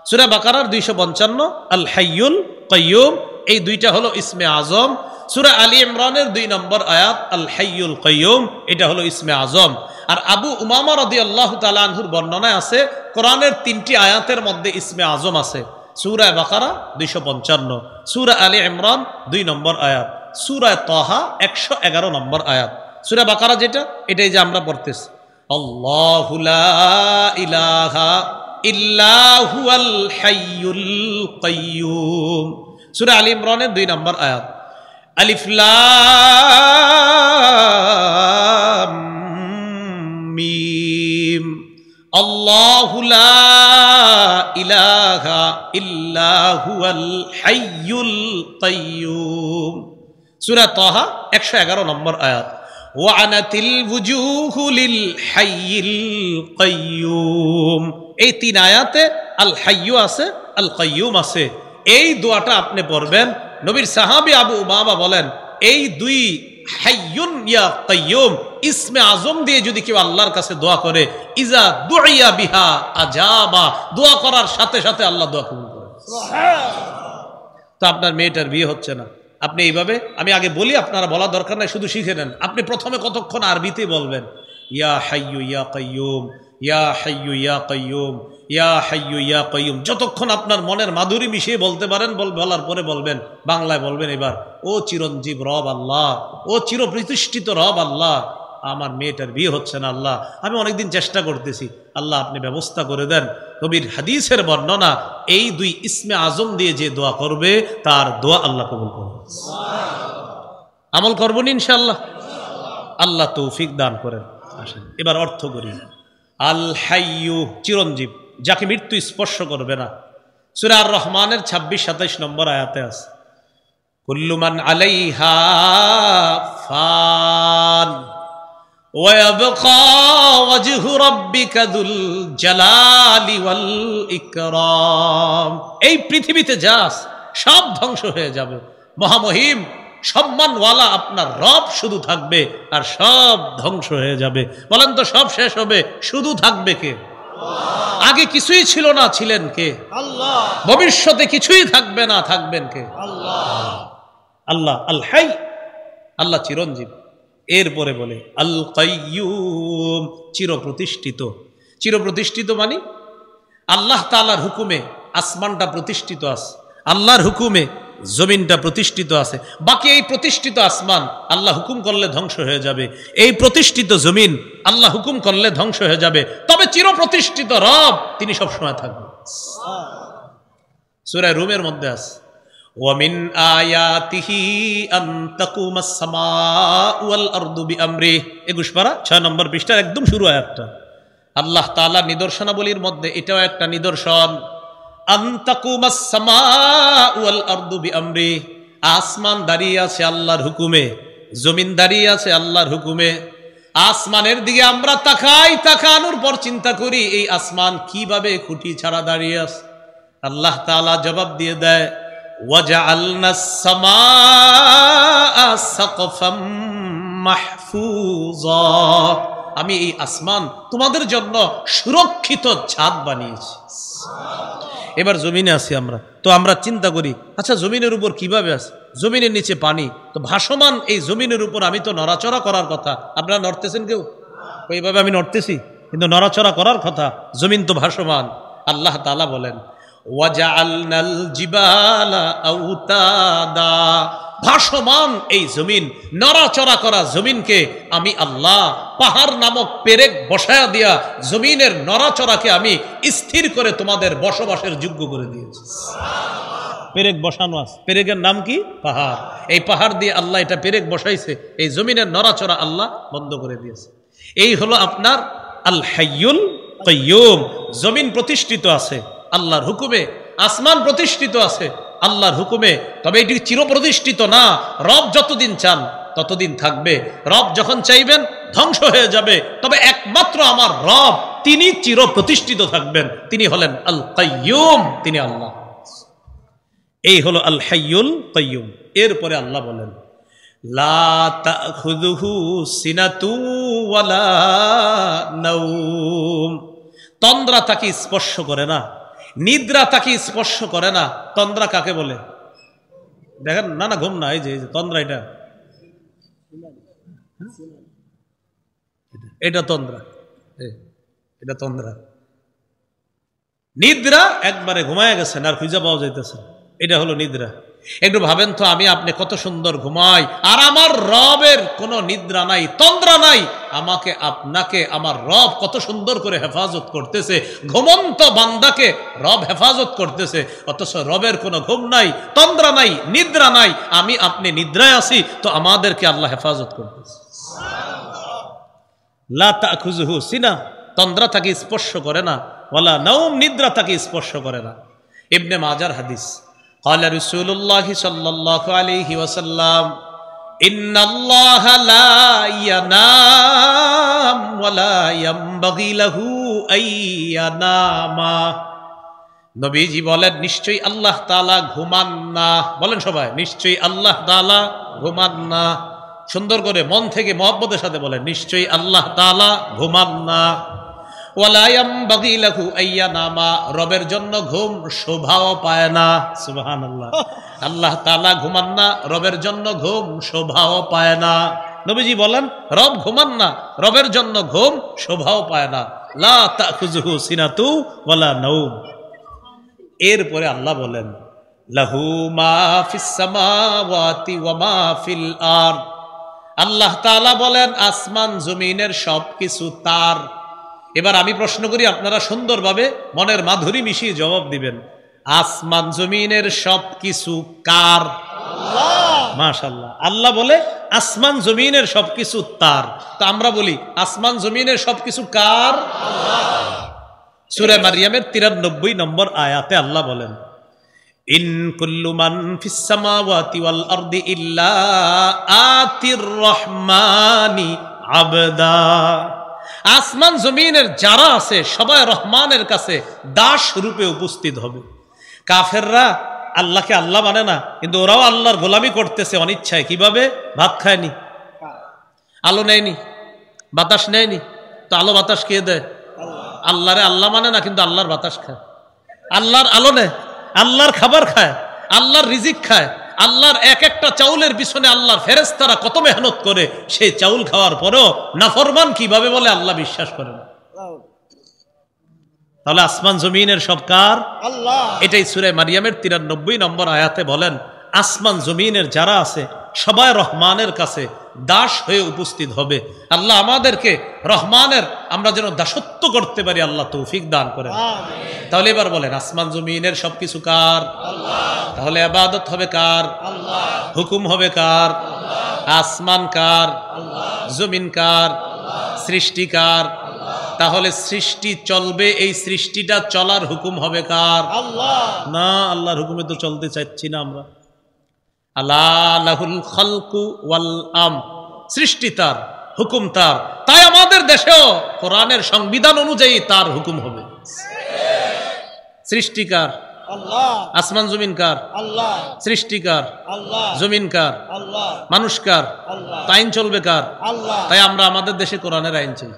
সূরা বাকারার 255 আল হাইয়ুল কাইয়্যুম, এই 2টা হলো ইসমে আযম। সূরা আলী ইমরানের 2 নম্বর আয়াত আল হাইয়ুল কাইয়্যুম, এটা হলো ইসমে আযম। আর আবু উমামা রাদিয়াল্লাহু তাআলা আনহুর বর্ণনায় আছে কোরআনের 3টি আয়াতের মধ্যে ইসমে আযম আছে। সূরা বাকারা 255, সূরা আলী ইমরান 2 নম্বর আয়াত, সূরা তাহা 111 নম্বর আয়াত। সূরা বাকারা যেটা, এটাই যে আমরা পড়তেছি, আল্লাহু লা ইলাহা ইল্লা হুয়াল হাইয়ুল কাইয়্যুম। সূরা আলী ইমরানের 2 নম্বর আয়াত, আলিফ লাম মিম, আল্লাহু লা ইলাহা ইল্লা হুয়াল হাইয়ুল কাইয়্যুম। সূরা তাহা 111 নম্বর আয়াত, ওয়া আনাতিল ওয়ুজুহু লিল হাইয়িল কাইয়্যুম। এই 3 আয়াতে আল হাইয়্যু আছে, আল কাইয়্যুম আছে। এই দোয়াটা আপনি পড়বেন। নবীর সাহাবী আবু উমামা বলেন এই 2 হাইয়ুন ইয়া কাইয়্যুম ইসমে আযম দিয়ে যদি কেউ আল্লাহর কাছে দোয়া করে, ইজা দুইয়া বিহা আজাবা, দোয়া করার সাথে সাথে আল্লাহ দোয়া কবুল করে। সুবহানাল্লাহ। তো আপনার মেয়েটার বিয়ে হচ্ছে না, আপনি এইভাবে, আমি আগে বলি, আপনারা বলা দরকার নাই, শুধু শিখে নেন। আপনি প্রথমে কতক্ষণ আরবিতে বলবেন, ইয়া হাইয়ু ইয়া কাইয়ুম, ইয়া হাইয়ু ইয়া কাইয়ুম, ইয়া হাইয়ু ইয়া কাইয়ুম, যতক্ষণ আপনার মনের মাধুরী মিশিয়ে বলতে পারেন বলার পরে বলবেন, বাংলায় বলবেন এবার, ও চিরঞ্জীব রব আল্লাহ, ও চিরপ্রতিষ্ঠিত রব আল্লাহ, আমার মেয়েটার বিয়ে হচ্ছে না আল্লাহ, আমি অনেকদিন চেষ্টা করতেছি, আল্লাহ আপনি ব্যবস্থা করে দেন। নবীর হাদিসের বর্ণনা, এই দুই ইসমে আজম দিয়ে যে দোয়া করবে তার দোয়া আল্লাহ কবুল করবে। আমল করবো না ইনশাআল্লাহ, আল্লাহ তৌফিক দান করেন। আসেন এবার অর্থ করি। আল হাইয়ু, চিরঞ্জীব, যাকে মৃত্যু স্পর্শ করবে না। সূরা আর রহমানের 26-27 নম্বর আয়াতে আছে, কুল্লু মান আলাইহা ফান ওয়া ইয়াবকা ওয়াজহু রাব্বিকা যুল জালালি ওয়াল ইকরাম। এই পৃথিবীতে যা আছে সব ধ্বংস হয়ে যাবে, মহামহিম সম্মানওয়ালা আপনার রব শুধু থাকবে, আর সব ধ্বংস হয়ে যাবে। বলেন তো, সব শেষ হবে, শুধু থাকবে কে? আগে কিছুই ছিল না, ছিলেন কে? আল্লাহ। ভবিষ্যতে কিছুই থাকবে না, থাকবেন কে? আল্লাহ। আল্লাহ আল হাই, আল্লাহ চিরঞ্জীব। এরপরে বলে আল কাইয়ুম, চিরপ্রতিষ্ঠিত। চিরপ্রতিষ্ঠিত মানে আল্লাহ তাআলার হুকুমে আসমানটা প্রতিষ্ঠিত আছে, আল্লাহর হুকুমে জমিনটা প্রতিষ্ঠিত আছে। বাকি এই প্রতিষ্ঠিত আসমান আল্লাহ হুকুম করলে ধ্বংস হয়ে যাবে, এই প্রতিষ্ঠিত জমিন আল্লাহ হুকুম করলে ধ্বংস হয়ে যাবে, তবে চিরপ্রতিষ্ঠিত রব তিনি সবসময় থাকবেন। সূরা রুমের মধ্যে আছে, ওয়ামিন আয়াতিহি আন তাকুমাস সামাউ ওয়াল আরদু বিআমরিহি, 21 পারা 6 নম্বর পৃষ্ঠার একদম শুরু আয়াতটা। আল্লাহ তাআলা নিদর্শনাবলীর মধ্যে এটাও একটা নিদর্শন, আন তাকুমাস সামাউ ওয়াল আরদু বিআমরিহি, আসমান দাঁড়িয়ে আছে আল্লাহর হুকুমে, জমিন দাঁড়িয়ে আছে আল্লাহর হুকুমে। আসমানের দিকে আমরা তাকাই, তাকানোর পর চিন্তা করি এই আসমান কিভাবে খুঁটি ছাড়া দাঁড়িয়ে আছে। আল্লাহ তাআলা জবাব দিয়ে দেয়, ওয়াজআলনাস সামাআ সাকফাম মাহফুজা, আমি এই আসমান তোমাদের জন্য সুরক্ষিত ছাদ বানিয়েছি। এবার জমিনে আছি আমরা, তো আমরা চিন্তা করি, আচ্ছা জমিনের উপর কিভাবে আছে? জমিনের নিচে পানি, তো ভাসমান এই জমিনের উপর আমি তো নড়াচড়া করার কথা। আপনারা নড়তেছেন কেউ? এইভাবে আমি নড়তেছি, কিন্তু নড়াচড়া করার কথা, জমিন তো ভাসমান। আল্লাহ তাআলা বলেন, ওয়াজআলনাল জিবালা আওতাদা, ভাসমান এই জমিন, নড়াচড়া করা জমিনকে আমি আল্লাহ পাহাড় নামক পেরেক বসায়া দিয়া জমিনের নড়াচড়াকে আমি স্থির করে তোমাদের বসবাসের যোগ্য করে দিয়েছি। পেরেক বসানো আছে, পেরেকের নাম কি? পাহাড়। এই পাহাড় দিয়ে আল্লাহ এটা পেরেক বসাইছে, এই জমিনের নড়াচড়া আল্লাহ বন্ধ করে দিয়েছে। এই হলো আপনার আল হাইয়ুল কাইয়ুম। জমিন প্রতিষ্ঠিত আছে আল্লাহর হুকুমে, আসমান প্রতিষ্ঠিত আছে আল্লাহর হুকুমে, তবে এটি চিরপ্রতিষ্ঠিত না। রব যতদিন চান ততদিন থাকবে, রব যখন চাইবেন ধ্বংস হয়ে যাবে, তবে একমাত্র আমার রব তিনি চিরপ্রতিষ্ঠিত থাকবেন, তিনি হলেন আল কাইয়ুম, তিনি আল্লাহ। এই হলো আল হাইয়ুল কাইয়ুম। এরপরে আল্লাহ বলেন, লা তাখুযুহু সিনাতু ওয়ালা নাওম, তন্দ্রা তাকে স্পর্শ করে না, নিদ্রা তাকে স্পর্শ করে না। তন্দ্রা কাকে বলে? দেখেন, না না ঘুম না, এই যে তন্দ্রা, এটা তন্দ্রা, এটা তন্দ্রা। নিদ্রা একবারে ঘুমায় গেছেন আর খুঁজে পাওয়া যাইতেছে, এটা হলো নিদ্রা। একটু ভাবেন তো, আমি আপনি কত সুন্দর ঘুমাই, আর আমার রবের কোনো নিদ্রা নাই, তন্দ্রা নাই। আমাকে আপনাকে আমার রব কত সুন্দর করে হেফাজত করতেছে, ঘুমন্ত বান্দাকে রব হেফাজত করতেছে, অথচ রবের কোনো ঘুম নাই, তন্দ্রা নাই, নিদ্রা নাই। আমি আপনি নিদ্রায় আছি, তো আমাদেরকে আল্লাহ হেফাজত করতেছে। লা তাখুযুহু সিনা, তন্দ্রা তাকে স্পর্শ করে না, ওয়ালা নাওম, নিদ্রা তাকে স্পর্শ করে না। ইবনে মাজার হাদিস, قال رسول الله صلى الله عليه وسلم إن الله لا ينام ولا ينبغي له أن ينام। নবীজি বলেন, নিশ্চয়ই আল্লাহ তাআলা ঘুমান না। বলেন সবাই, নিশ্চয়ই আল্লাহ তাআলা ঘুমান না। সুন্দর করে মন থেকে মহব্বতের সাথে বলেন, নিশ্চয়ই আল্লাহ তাআলা ঘুমান না। ওয়ালা ইয়ামবাগি লাহু আইয়ানামা, রবের জন্য ঘুম শোভাও পায় না। সুবহানাল্লাহ। আল্লাহ তাআলা ঘুমান না, রবের জন্য ঘুম শোভাও পায় না। নবীজি বলেন রব ঘুমান না, রবের জন্য ঘুম শোভাও পায় না। লা তাখুযুহু সিনাতু ওয়ালা নাওম। এরপরে আল্লাহ বলেন লাহু মা ফিস সামাওয়াতি ওয়া মা ফিল আরদ। আল্লাহ তাআলা বলেন আসমান জমিনের সবকিছু তার। এবার আমি প্রশ্ন করি, আপনারা সুন্দরভাবে মনের মাধুরী মিশিয়ে জবাব দিবেন। আসমান জমিনের সবকিছু কার? আল্লাহ। মাশাআল্লাহ। আল্লাহ বলে আসমান জমিনের সবকিছু তার। তো আমরা বলি আসমান জমিনের সবকিছু কার? আল্লাহ। সূরা মারইয়ামের 93 নম্বর আয়াতে আল্লাহ বলেন ইন কুল্লু মান ফিস সামাওয়াতি ওয়াল আরদি ইল্লা আতির রহমানি আবদা। আসমান জমিনের যারা আছে সবাই রহমানের কাছে দাস রূপে উপস্থিত হবে। কাফেররা আল্লাহকে আল্লাহ মানে না, কিন্তু ওরাও আল্লাহর গোলামি করতেছে অনিচ্ছায়। কিভাবে? ভাত খায়নি, আলো নেয়নি, বাতাস নেয়নি। তো আলো বাতাস কে দেয়? আল্লাহরে আল্লাহ মানে না, কিন্তু আল্লাহর বাতাস খায়, আল্লাহর আলো নেয়, আল্লাহর খাবার খায়, আল্লাহর রিজিক খায়। আল্লাহর এক একটা চাউলের পিছনে আল্লাহর ফেরেশতারা কত মেহনত করে, সেই চাউল খাওয়ার পরেও নাফরমান কিভাবে বলে আল্লাহ বিশ্বাস করে না। তাহলে আসমান জমিনের সব কার? আল্লাহ। এটাই সূরা মারইয়ামের 93 নম্বর আয়াতে বলেন আসমান জমিনের যারা আছে সবাই রহমানের কাছে দাস হয়ে উপস্থিত হবে। আল্লাহ আমাদেরকে রহমানের আমরা যেন দাসত্ব করতে পারি, আল্লাহ তৌফিক দান করেন। তাহলে এবার বলেন আসমান জমিনের সবকিছু কার? আল্লাহ। তাহলে ইবাদত হবে কার? আল্লাহ। হুকুম হবে কার? আল্লাহ। আসমান কার? আল্লাহ। জমিন কার? আল্লাহ। সৃষ্টি কার? আল্লাহ। তাহলে সৃষ্টি চলবে, এই সৃষ্টিটা চলার হুকুম হবে কার? আল্লাহ। না, আল্লাহর হুকুমে তো চলতে চাচ্ছি না আমরা। আল্লাহ লাহুল খালকু ওয়াল আমর, সৃষ্টি তার, হুকুম তার। তাই আমাদের দেশেও কোরআনের সংবিধান অনুযায়ী তার হুকুম হবে। সৃষ্টিকার আল্লাহ, আসমান জমিন কার? আল্লাহ। সৃষ্টিকার আল্লাহ, জমিন কার? আল্লাহ। মানুষ কার? আল্লাহ। আইন চলবে কার? আল্লাহ। তাই আমরা আমাদের দেশে কোরআনের আইন চাই।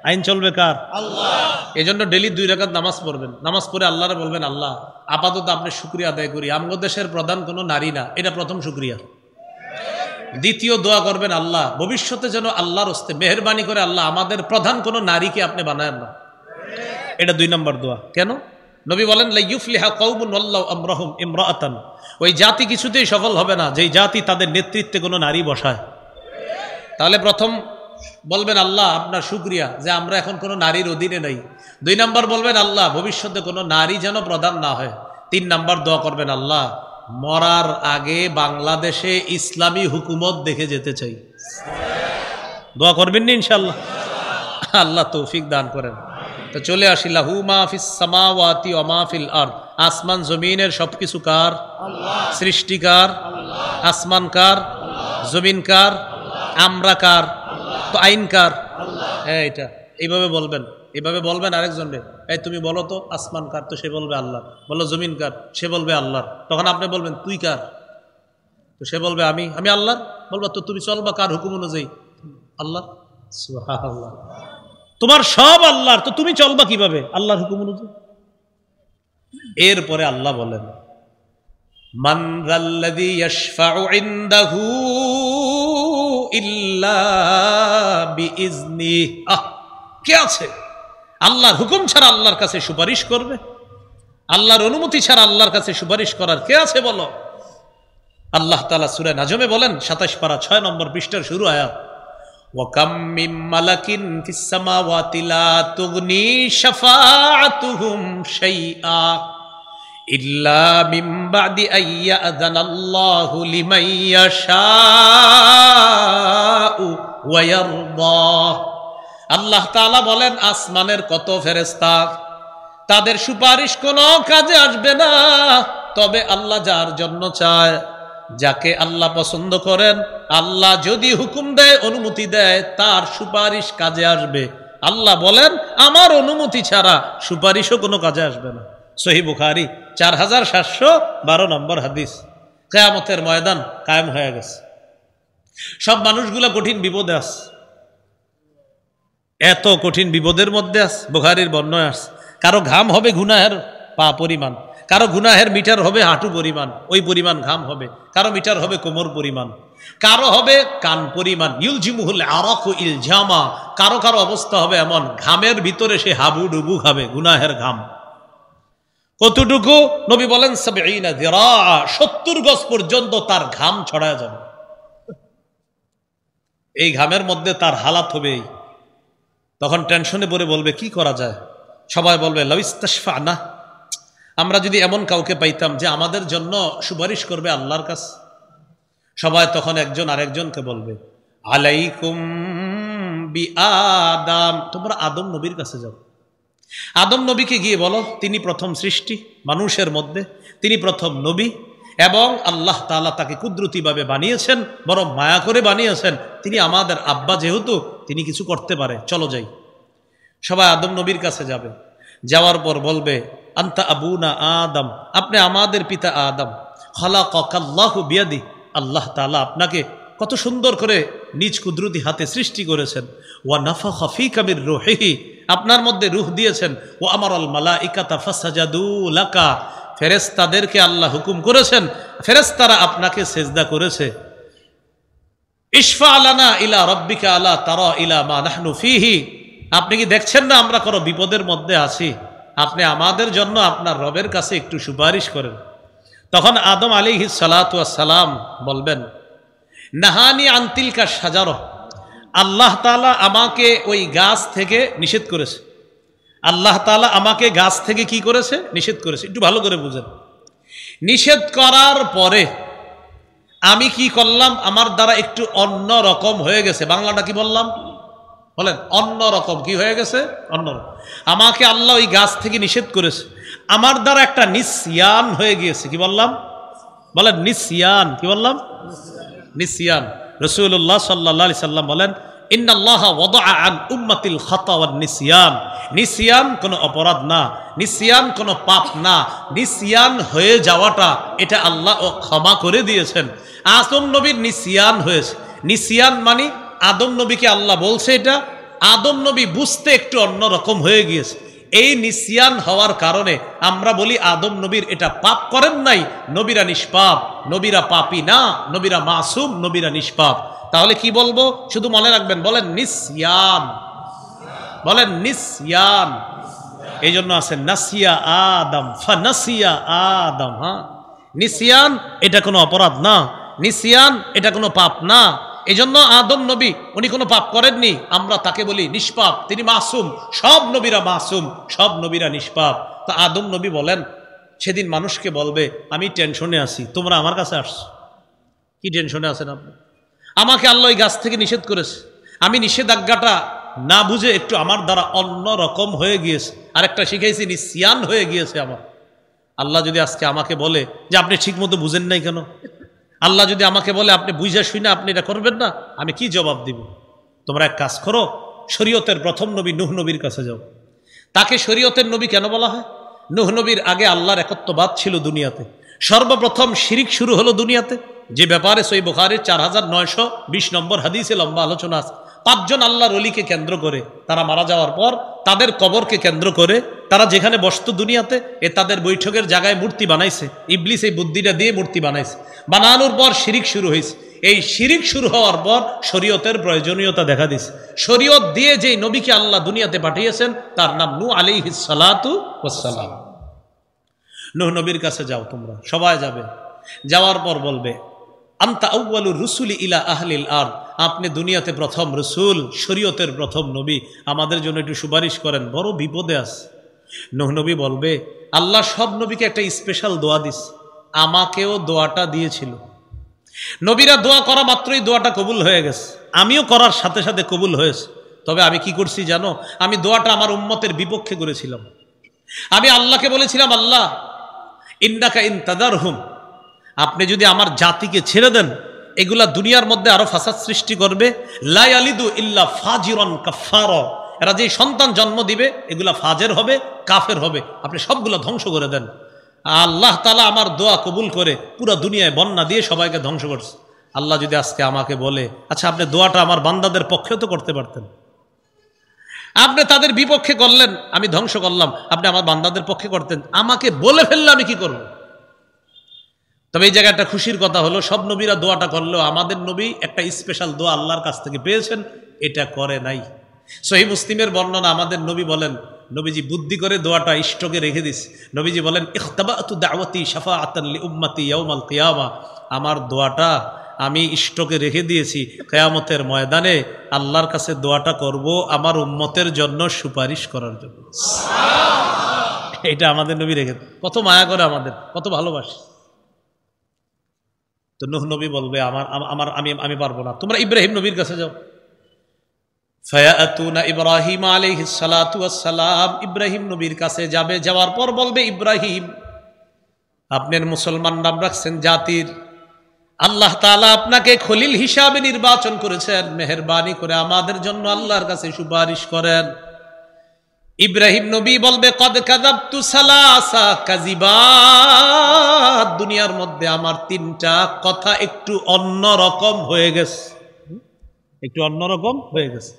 আইন চলবে কার? আল্লাহ। এজন্য ডেলি 2 রাকাত নামাজ পড়বেন। নামাজ পড়ে আল্লাহরে বলবেন আল্লাহ আপাতত আপনি শুকরিয়া আদায় করি, আমগো দেশের প্রধান কোনো নারী না, এটা প্রথম শুকরিয়া। দ্বিতীয় দোয়া করবেন আল্লাহ ভবিষ্যতে যেন আল্লাহর হস্তে মেহেরবানি করে আল্লাহ আমাদের প্রধান কোনো নারীকে আপনি বানায়েন না, এটা 2 নম্বর দোয়া। কেন? নবী বলেন লা ইউফলিহা কওমুন ওয়াল্লাহু আমরাহুম ইমরাআতান, ওই জাতি কিছুতেই সফল হবে না যেই জাতি তাদের নেতৃত্বে কোনো নারী বসায়। তাহলে প্রথম বলবেন আল্লাহ আপনার শুকরিয়া যে আমরা এখন কোনো নারীর অধীনে নাই। 2 নম্বর বলবেন আল্লাহ ভবিষ্যতে কোনো নারী যেন প্রধান না হয়। 3 নম্বর দোয়া করবেন আল্লাহ মরার আগে বাংলাদেশে ইসলামী হুকুমত দেখে যেতে চাই। দোয়া করবেন না ইনশাআল্লাহ? আল্লাহ তৌফিক দান করেন। তো চলে আসি লাহু মা ফিস সামাওয়াতি ওয়া মা ফিল আরদ, আসমান জমিনের সবকিছু কার? আল্লাহ। সৃষ্টিকার আল্লাহ, আসমান কার? আল্লাহ। জমিন কার? আল্লাহ। আমরা কার? তো আইন কার? আল্লাহ। হ্যাঁ, এটা এইভাবে বলবেন, এইভাবে বলবেন আরেকজনকে, এই তুমি বলো তো আসমান কার? তো সে বলবে আল্লাহ। বলো জমিন কার? সে বলবে আল্লাহর। তখন আপনি বলবেন তুই কার? তো সে বলবে আমি আল্লাহর। বলবা তো তুমি চলবা কার হুকুম অনুযায়ী? আল্লাহ। সুবহানাল্লাহ, তোমার সব আল্লাহর, তো তুমি চলবা কিভাবে? আল্লাহর হুকুম অনুযায়ী। এরপরে আল্লাহ বলেন মান যাল্লাযী ইয়াশফাউ ইনদাহু ইল্লা বিইজনিহি, কে আছে আল্লাহর হুকুম ছাড়া আল্লাহর কাছে সুপারিশ করবে? আল্লাহর অনুমতি ছাড়া আল্লাহর কাছে সুপারিশ করার কে আছে বলো? আল্লাহ তাআলা সূরা নাজমে বলেন 27 পারা 6 নম্বর পৃষ্ঠার শুরু আয়াত, ওয়া কাম মিন মালাকিন ফিস সামাওয়াতি লা তুগনি শাফাআতুহুম শাইআ ইল্লা মিন বাদি আইয়াযানাল্লাহু লিমান ইয়াশাউ ওয়া ইয়ারদা। আল্লাহ তাআলা বলেন আসমানের কত ফেরেশতা, তাদের সুপারিশ কোনো কাজে আসবে না, তবে আল্লাহ যার জন্য চায়, যাকে আল্লাহ পছন্দ করেন, আল্লাহ যদি হুকুম দেয়, অনুমতি দেয়, তার সুপারিশ কাজে আসবে। আল্লাহ বলেন আমার অনুমতি ছাড়া সুপারিশও কোনো কাজে আসবে না। সহিহ বুখারী 4712 নম্বর হাদিস। কিয়ামতের ময়দান কায়েম হয়ে গেছে, সব মানুষগুলা কঠিন বিপদে আছে। এত কঠিন বিপদের মধ্যে আস, বুখারীর বর্ণনায় আসছে কারো ঘাম হবে গুনাহের পা পরিমাণ, কারো গুনাহের মিটার হবে হাঁটু পরিমাণ, ওই পরিমাণ ঘাম হবে, কারো মিটার হবে কোমর পরিমাণ, কারো হবে কান পরিমাণ, ইউলজিমুহুল আরাকু ইলজামা, কারো কারো অবস্থা হবে এমন ঘামের ভিতরে সে হাবু ডুবু খাবে, গুনাহের ঘাম। কতটুকু? নবী বলেন ৭০ যিরা, ৭০ গজ পর্যন্ত তার ঘাম ছড়ায় যাবে। এই ঘামের মধ্যে তার হালাত হবে এই। তখন টেনশনে পড়ে বলবে কি করা যায়? সবাই বলবে লাউ ইস্তাশফা'না, আমরা যদি এমন কাউকে পাইতাম যে আমাদের জন্য সুপারিশ করবে আল্লাহর কাছে। সবাই তখন একজন আরেকজনকে বলবে আলাইকুম বিআদম, তোমরা আদম নবীর কাছে যাও। আদম নবীকে গিয়ে বলো তিনি প্রথম সৃষ্টি মানুষের মধ্যে, তিনি প্রথম নবী এবং আল্লাহ তাআলা তাকে কুদরতিভাবে বানিয়েছেন, বড় মায়া করে বানিয়েছেন। তিনি আমাদের আব্বা, যেহেতু তিনি কিছু করতে পারে, চলো যাই। সবাই আদম নবীর কাছে যাবে। যাওয়ার পর বলবে আনতা আবুনা আদম, আপনি আমাদের পিতা আদম। খালাকাল্লাহু বিয়াদি, আল্লাহ তাআলা আপনাকে কত সুন্দর করে নিজ কুদরতি হাতে সৃষ্টি করেছেন। ওয়া নাফাখা ফীকা মির রূহিহি, আপনার মধ্যে রূহ দিয়েছেন। ওয়া আমারাল মালাইকাতা ফাসাজাদু লাকা, ফেরেশতাদেরকে আল্লাহ হুকুম করেছেন, ফেরেশতারা আপনাকে সেজদা করেছে। ইশফা লানা ইলা রাব্বিকা আলা তারা ইলা মা নাহনু ফীহি, আপনি কি দেখছেন না আমরা কোনো বিপদের মধ্যে আছি? আপনি আমাদের জন্য আপনার রবের কাছে একটু সুপারিশ করেন। তখন আদম আলাইহিস সালাতু ওয়াস সালাম বলবেন নাহানি আনতিলকা শাজারা, আল্লাহ তাআলা আমাকে ওই গাছ থেকে নিষেধ করেছে। আল্লাহ তাআলা আমাকে গাছ থেকে কি করেছে? নিষেধ করেছে। একটু ভালো করে বুঝেন। নিষেধ করার পরে আমি কি করলাম? আমার দ্বারা একটু অন্য রকম হয়ে গেছে। বাংলাটা কি বললাম বলেন? অন্য রকম। কি হয়ে গেছে? অন্যরকম। আমাকে আল্লাহ ওই গাছ থেকে নিষেধ করেছে, আমার দ্বারা একটা নিসিয়ান হয়ে গিয়েছে। কি বললাম বলেন? নিসিয়ান। কি বললাম? নিসিয়ান। রাসূলুল্লাহ সাল্লাল্লাহু আলাইহি সাল্লাম বলেন ইন্নাল্লাহা ওয়াদাআ আন উম্মাতিল খাতা ওয়ান নিসিয়ান, নিসিয়ান কোনো অপরাধ না, নিসিয়ান কোনো পাপ না, নিসিয়ান হয়ে যাওয়াটা এটা আল্লাহ ক্ষমা করে দিয়েছেন। আদম নবীর নিসিয়ান হয়েছে। নিসিয়ান মানে আদম নবীকে আল্লাহ বলছে এটা, আদম নবী বুঝতে একটু অন্যরকম হয়ে গিয়েছে। এই নিসিয়ান হওয়ার কারণে আমরা বলি আদম নবীর এটা পাপ করেন নাই, নবীরা নিষ্পাপ, নবীরা পাপী না, নবীরা মাসুম, নবীরা নিষ্পাপ। তাহলে কি বলবো? শুধু মনে রাখবেন, বলেন নিসিয়ান, বলেন নিসিয়ান। এই জন্য আছে নাসিয়া আদম ফানাসিয়া আদম। হ্যাঁ, নিসিয়ান এটা কোনো অপরাধ না, নিসিয়ান এটা কোনো পাপ না। এই জন্য আদম নবী উনি কোনো পাপ করেননি, আমরা তাকে বলি নিষ্পাপ, তিনি মাসুম। সব নবীরা মাসুম, সব নবীরা নিষ্পাপ। তা আদম নবী বলেন সেদিন মানুষকে বলবে আমি টেনশনে আছি, তোমরা আমার কাছে আসছো, কি টেনশনে আছেন আপনি? আমাকে আল্লাহ এই গাছ থেকে নিষেধ করেছে, আমি নিষেধাজ্ঞাটা না বুঝে একটু আমার দ্বারা অন্য রকম হয়ে গিয়েছে, আরেকটা শিখাইছি নিসিয়ান হয়ে গিয়েছে আমার। আল্লাহ যদি আজকে আমাকে বলে যে আপনি ঠিক মতো বুঝেন নাই কেন, আল্লাহ যদি আমাকে বলে আপনি বুঝা শুনে আপনি এটা করবেন না, আমি কি জবাব দিব? তোমরা এক কাজ করো, শরীয়তের প্রথম নবী নূহ নবীর কাছে যাও। তাকে শরীয়তের নবী কেন বলা হয়? নূহ নবীর আগে আল্লাহর একত্ববাদ ছিল দুনিয়াতে। সর্বপ্রথম শিরিক শুরু হলো দুনিয়াতে, যে ব্যাপারে সহিহ বুখারীর 4920 নম্বর হাদিসে লম্বা আলোচনা আছে। 5 জন আল্লাহর ওলিকে কেন্দ্র করে, তারা মারা যাওয়ার পর তাদের কবরকে কেন্দ্র করে তারা যেখানে বসতো দুনিয়াতে, তাদের বৈঠকের জায়গায় মূর্তি বানাইছে। ইবলিস এই বুদ্ধিটা দিয়ে মূর্তি বানাইছে। বানানোর পর শিরিক শুরু হয়েছে। এই শিরিক শুরু হওয়ার পর শরীয়তের প্রয়োজনীয়তা দেখা দিয়েছে। শরীয়ত দিয়ে যেই নবীকে আল্লাহ দুনিয়াতে পাঠিয়েছেন তার নাম নূহ আলাইহিস সালাতু ওয়াস সালাম। নূহ নবীর কাছে যাও, তোমরা সবাই যাবে। যাওয়ার পর বলবে আনতা আউয়ালুর রুসুলি ইলা আহলিল আরদ, আপনি দুনিয়াতে প্রথম রসুল, শরীয়তের প্রথম নবী, আমাদের জন্য একটু সুপারিশ করেন, বড় বিপদে আছে। নূহ নবী বলবে আল্লাহ সব নবীকে একটা স্পেশাল দোয়া দিস, আমাকেও দোয়াটা দিয়েছিল। নবীরা দোয়া করা মাত্রই দোয়াটা কবুল হয়ে গেছে, আমিও করার সাথে সাথে কবুল হয়েছে। তবে আমি কি করছি জানো? আমি দোয়াটা আমার উম্মতের বিপক্ষে করেছিলাম। আমি আল্লাহকে বলেছিলাম আল্লাহ ইন্নাকা ইন তাদারহুম, আপনি যদি আমার জাতিকে ছেড়ে দেন, এগুলা দুনিয়ার মধ্যে আরো ফাসাদ সৃষ্টি করবে। লা ইয়ালিদু ইল্লা ফাজিরান কাফারা, এরা যে সন্তান জন্ম দিবে এগুলা ফাজের হবে, কাফের হবে, আপনি সবগুলো ধ্বংস করে দেন। আল্লাহ তাআলা আমার দোয়া কবুল করে পুরো দুনিয়ায় বন্যা দিয়ে সবাইকে ধ্বংস করছে। আল্লাহ যদি আজকে আমাকে বলে আচ্ছা আপনি দোয়াটা আমার বান্দাদের পক্ষেও তো করতে পারতেন, আপনি তাদের বিপক্ষে করলেন, আমি ধ্বংস করলাম, আপনি আমার বান্দাদের পক্ষে করতেন, আমাকে বলে ফেললে আমি কি করব? তবে এই জায়গায় একটা খুশির কথা হলো, সব নবীরা দোয়াটা করলেও আমাদের নবী একটা স্পেশাল দোয়া আল্লাহর কাছ থেকে পেয়েছেন, এটা করে নাই। সহিহ মুসলিমের বর্ণনা, আমাদের নবী বলেন, নবীজি বুদ্ধি করে দোয়াটা স্টকে রেখে দিস। নবীজি বলেন, ইখতাবাতু দাওয়াতি শাফাআতান লিউম্মতি ইয়াউমাল কিয়ামা, আমার দোয়াটা আমি স্টকে রেখে দিয়েছি, কিয়ামতের ময়দানে আল্লাহর কাছে দোয়াটা করব আমার উম্মতের জন্য সুপারিশ করার জন্য। এটা আমাদের নবী রেখে, কত মায়া করে আমাদের, কত ভালোবাসে। তো নূহ নবী বলবে আমি পারবো না, তোমরা ইব্রাহিম নবীর কাছে যাও। ফায়াতুনা ইব্রাহিম আলাইহিস সালাতু ওয়াস সালাম, ইব্রাহিম নবীর কাছে যাবে। যাওয়ার পর বলবে, ইব্রাহিম আপনার মুসলমান নাম রাখছেন জাতির, আল্লাহ তাআলা আপনাকে খলিল হিসাবে নির্বাচন করেছেন, মেহেরবানি করে আমাদের জন্য আল্লাহর কাছে সুপারিশ করেন। ইব্রাহিম নবী বলবে, কদ কাযাবতু সালাসা কাযিবাত, দুনিয়ার মধ্যে আমার 3টা কথা একটু অন্যরকম হয়ে গেছে, একটু অন্যরকম হয়ে গেছে।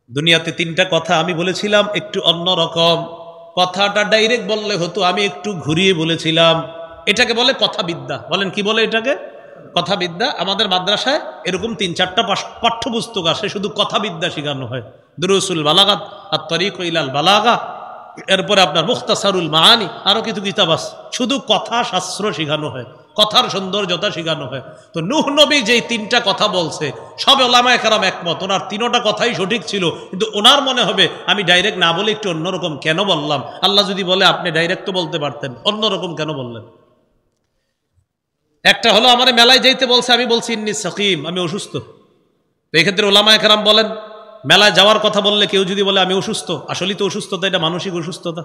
দুনিয়াতে 3টা কথা আমি বলেছিলাম একটু অন্যরকম, কথাটা ডাইরেক্ট বললে হতো, আমি একটু ঘুরিয়ে বলেছিলাম। এটাকে বলে কথাবিদ্যা। বলেন কি বলে এটাকে? কথাবিদ্যা। আমাদের মাদ্রাসায় এরকম 3-4টা পাঠ্যপুস্তক আসে, শুধু কথাবিদ্যা শেখানো হয়। দুরুসুল বালাগাত, আত-তরিক ইলাল বালাগা, এরপরে আপনার মুখতাসারুল মাআনি, আরো কিছু কিতাব আছে, শুধু কথা শাস্ত্র শেখানো হয়, কথার সৌন্দর্যতা শেখানো হয়। তো নূহ নবী যেই 3টা কথা বলছে, সব ওলামায়ে কেরাম একমত, ওনার 3টা কথাই সঠিক ছিল, কিন্তু ওনার মনে হবে আমি ডাইরেক্ট না বলে একটু অন্যরকম কেন বললাম। আল্লাহ যদি বলে আপনি ডাইরেক্ট তো বলতে পারতেন, অন্যরকম কেন বললেন? একটা হলো, আমার মেলায় যাইতে বলছে, আমি বলছি ইন্নী সাকিম, আমি অসুস্থ। তো এই ক্ষেত্রে ওলামায়ে কেরাম বলেন, মেলায় যাওয়ার কথা বললে কেউ যদি বলে আমি অসুস্থ, আসলেই তো অসুস্থতা এটা মানসিক অসুস্থতা।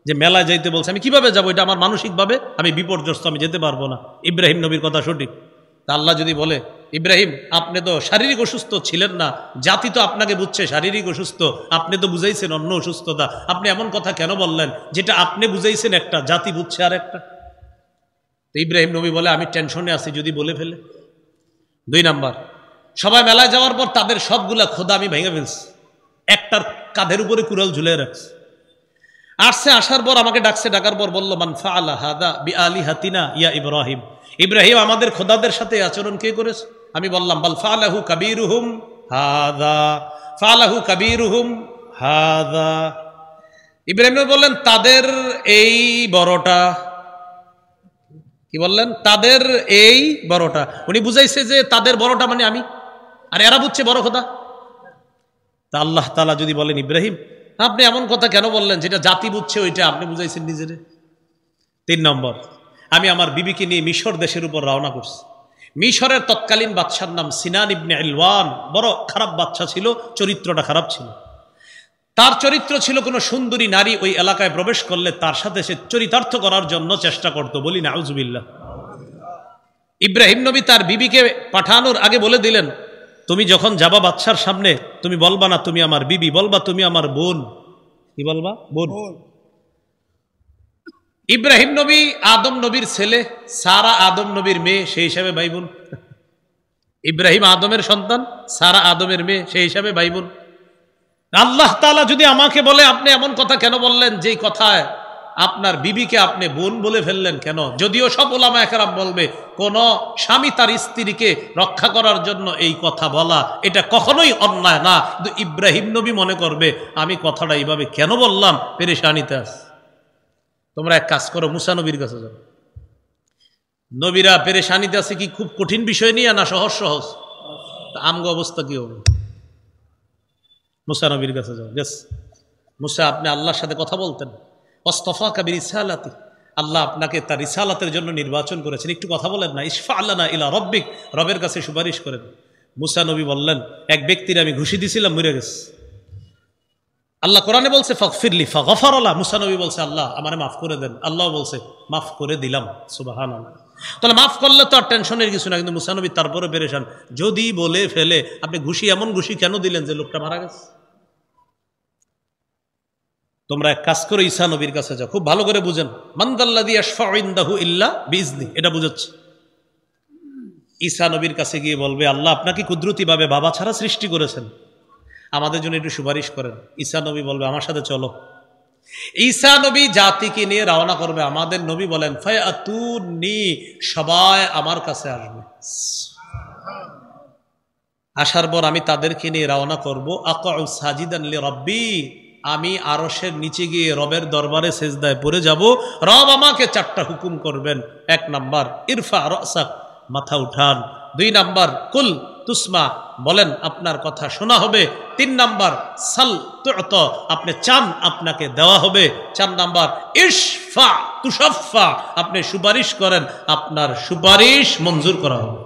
যে মেলায় যাইতে বলছে, আমি কিভাবে যাবো, এটা আমার মানসিকভাবে আমি বিপর্যস্ত, আমি যেতে পারবো না। ইব্রাহিম নবীর কথা সঠিক। তা আল্লাহ যদি বলে, ইব্রাহিম আপনি তো শারীরিক অসুস্থ ছিলেন না, জাতি তো আপনাকে বুঝছে শারীরিক অসুস্থ, আপনি তো বুঝাইছেন অন্য অসুস্থতা, আপনি এমন কথা কেন বললেন যেটা আপনি বুঝাইছেন একটা, জাতি বুঝছে আর একটা? তো ইব্রাহিম নবী বলে, আমি টেনশনে আছি যদি বলে ফেলে। 2 নাম্বার, সবাই মেলায় যাওয়ার পর তাদের সবগুলা খোদা আমি ভেঙে ফেলছি, একটার কাঁধের উপরে কুড়াল ঝুলে রাখছি। আসছে, আসার পর আমাকে ডাকছে, ডাকার পর বলল, মান ফাআলা হাদা বিআলিহাতিনা ইয়া ইব্রাহিম, ইব্রাহিম আমাদের খোদাদের সাথে আচরণ কে করেছে? আমি বললাম, বাল ফাআলাহু কাবীরুহুম হাদা, ফাআলাহু কাবীরুহুম হাদা। ইব্রাহিম বললেন, তাদের এই বড়টা, কি বললেন? তাদের এই বড়টা। উনি বুঝাইছে যে তাদের বড়টা মানে আমি, আর এরা বুঝছে বড় খোদা। তা আল্লাহ তাআলা যদি বলেন, ইব্রাহিম আপনি এমন কথা কেন বললেন যেটা জাতি বুঝছে, ওইটা আপনি বুঝাইছেন নিজেরে। 3 নম্বর, আমি আমার বিবিকে নিয়ে মিশর দেশের উপর রওনা করছি। মিশরের তৎকালীন বাদশার নাম সিনান ইবনে ইলওয়ান, বড় খারাপ বাদশা ছিল, চরিত্রটা খারাপ ছিল। তার চরিত্র ছিল, কোনো সুন্দরী নারী ওই এলাকায় প্রবেশ করলে তার সাথে সে চরিতার্থ করার জন্য চেষ্টা করত। বলি নাউজুবিল্লাহ। ইব্রাহিম নবী তার বিবিকে পাঠানোর আগে বলে দিলেন, তুমি যখন যাবা বাদশার সামনে, তুমি বলবা না তুমি আমার বিবি, বলবা তুমি আমার বোন। কি বলবা? বোন। ইব্রাহিম নবী আদম নবীর ছেলে, সারা আদম নবীর মেয়ে, সেই হিসাবে ভাই বোন। ইব্রাহিম আদমের সন্তান, সারা আদমের মেয়ে, সেই হিসাবে ভাই বোন। আল্লাহ তাআলা যদি আমাকে বলে, আপনি এমন কথা কেন বললেন যেই কথায় আপনার বিবিকে আপনি বোন বলে ফেললেন কেন? যদিও সব ওলামায়ে কেরাম বলবে, কোন স্বামী তার স্ত্রীকে রক্ষা করার জন্য এই কথা বলা এটা কখনোই অন্যায় না, কিন্তু ইব্রাহিম নবী মনে করবে আমি কথাটা এইভাবে কেন বললাম, পেরেশানিতে আস। তোমরা এক কাজ করো, মুসা নবীর কাছে যাও। নবীরা পেরেশানিতে আছে কি খুব কঠিন বিষয় নিয়ে, না সহজ সহজ? আমগো অবস্থা কি হবে? মুসা নবীর কাছে যাও। মুসা, আপনি আল্লাহর সাথে কথা বলতেন, ওয়াসতাফাকা বিরিসালাতি, আল্লাহ আপনাকে তার রিসালাতের জন্য নির্বাচন করেছেন, একটু কথা বলেন না। ইশফা লানা ইলা রব্বিক, রবের কাছে সুপারিশ করেন। মুসা নবী বললেন, এক ব্যক্তির আমি ঘুষি দিছিলাম, মরে গেছে। আল্লাহ কোরআনে বলছে ফাগফিরলি ফাগফার লা, মুসা নবী বলছে আল্লাহ আমারে মাফ করে দেন, আল্লাহ বলছে মাফ করে দিলাম। সুবহানাল্লাহ। তাহলে মাফ করলে তো আর টেনশনের কিছু না, কিন্তু মুসা নবী তারপরে পেরেশান, যদি বলে ফেলে আপনি ঘুষি, এমন ঘুষি কেন দিলেন যে লোকটা মারা গেছে? তোমরা এক কাজ করে ঈসা নবীর কাছে যাও, খুব ভালো করে বুঝেন। মানদাল্লাযী ইয়াশফাউ ইনদাহু ইল্লা বিইজনি, এটা বুঝাচ্ছে। ঈসা নবীর কাছে গিয়ে বলবে, আল্লাহ আপনাকে কুদরতিভাবে বাবা ছাড়া সৃষ্টি করেছেন, আমাদের জন্য একটু সুপারিশ করেন। ঈসা নবী বলবে আমার সাথে চলো। ঈসা নবী জাতিকে নিয়ে রওনা করবে। আমাদের নবী বলেন ফায়াতুনি, সবাই আমার কাছে আসবে। আসার পর আমি তাদেরকে নিয়ে রওনা করব। আকাউ সাজিদান লিরাব্বি, আমি আরশের নিচে গিয়ে রবের দরবারে সেজদায় পড়ে যাব। রব আমাকে 4টা হুকুম করবেন। 1 নাম্বার ইরফা রাসাক, মাথা উঠান। 2 নাম্বার কুল তুসমা, বলেন আপনার কথা শোনা হবে। 3 নাম্বার সাল তুত, আপনি চান আপনাকে দেওয়া হবে। 4 নাম্বার ইশফা তুশাফা, আপনি সুপারিশ করেন আপনার সুপারিশ মঞ্জুর করা হবে।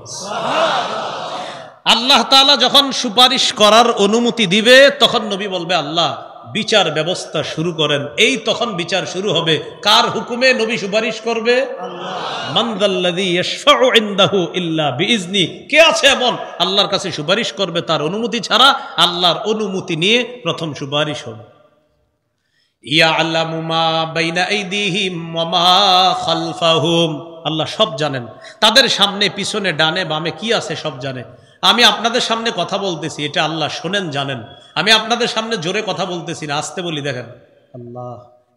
আল্লাহ তাআলা যখন সুপারিশ করার অনুমতি দিবে তখন নবী বলবে আল্লাহ বিচার ব্যবস্থা শুরু করেন। এই তখন বিচার শুরু হবে। কার হুকুমে নবী সুপারিশ করবে? আল্লাহ। মান যাল্লাযী ইয়াশফাউ ইনদাহু ইল্লা বিইজনি, কে আছে এমন আল্লাহর কাছে সুপারিশ করবে তার অনুমতি ছাড়া? আল্লাহর অনুমতি নিয়ে প্রথম সুপারিশ হবে। ইয়ালামু মা বাইনা আইদিহিম ওয়া মা খালফাহুম, আল্লাহ সব জানেন। তাদের সামনে পিছনে ডানে বামে কি আছে সব জানে। আমি আপনাদের সামনে কথা বলতেছি, এটা আল্লাহ শোনেন জানেন। আমি আপনাদের সামনে জোরে কথা বলতেছি না, আস্তে বলি, দেখেন আল্লাহ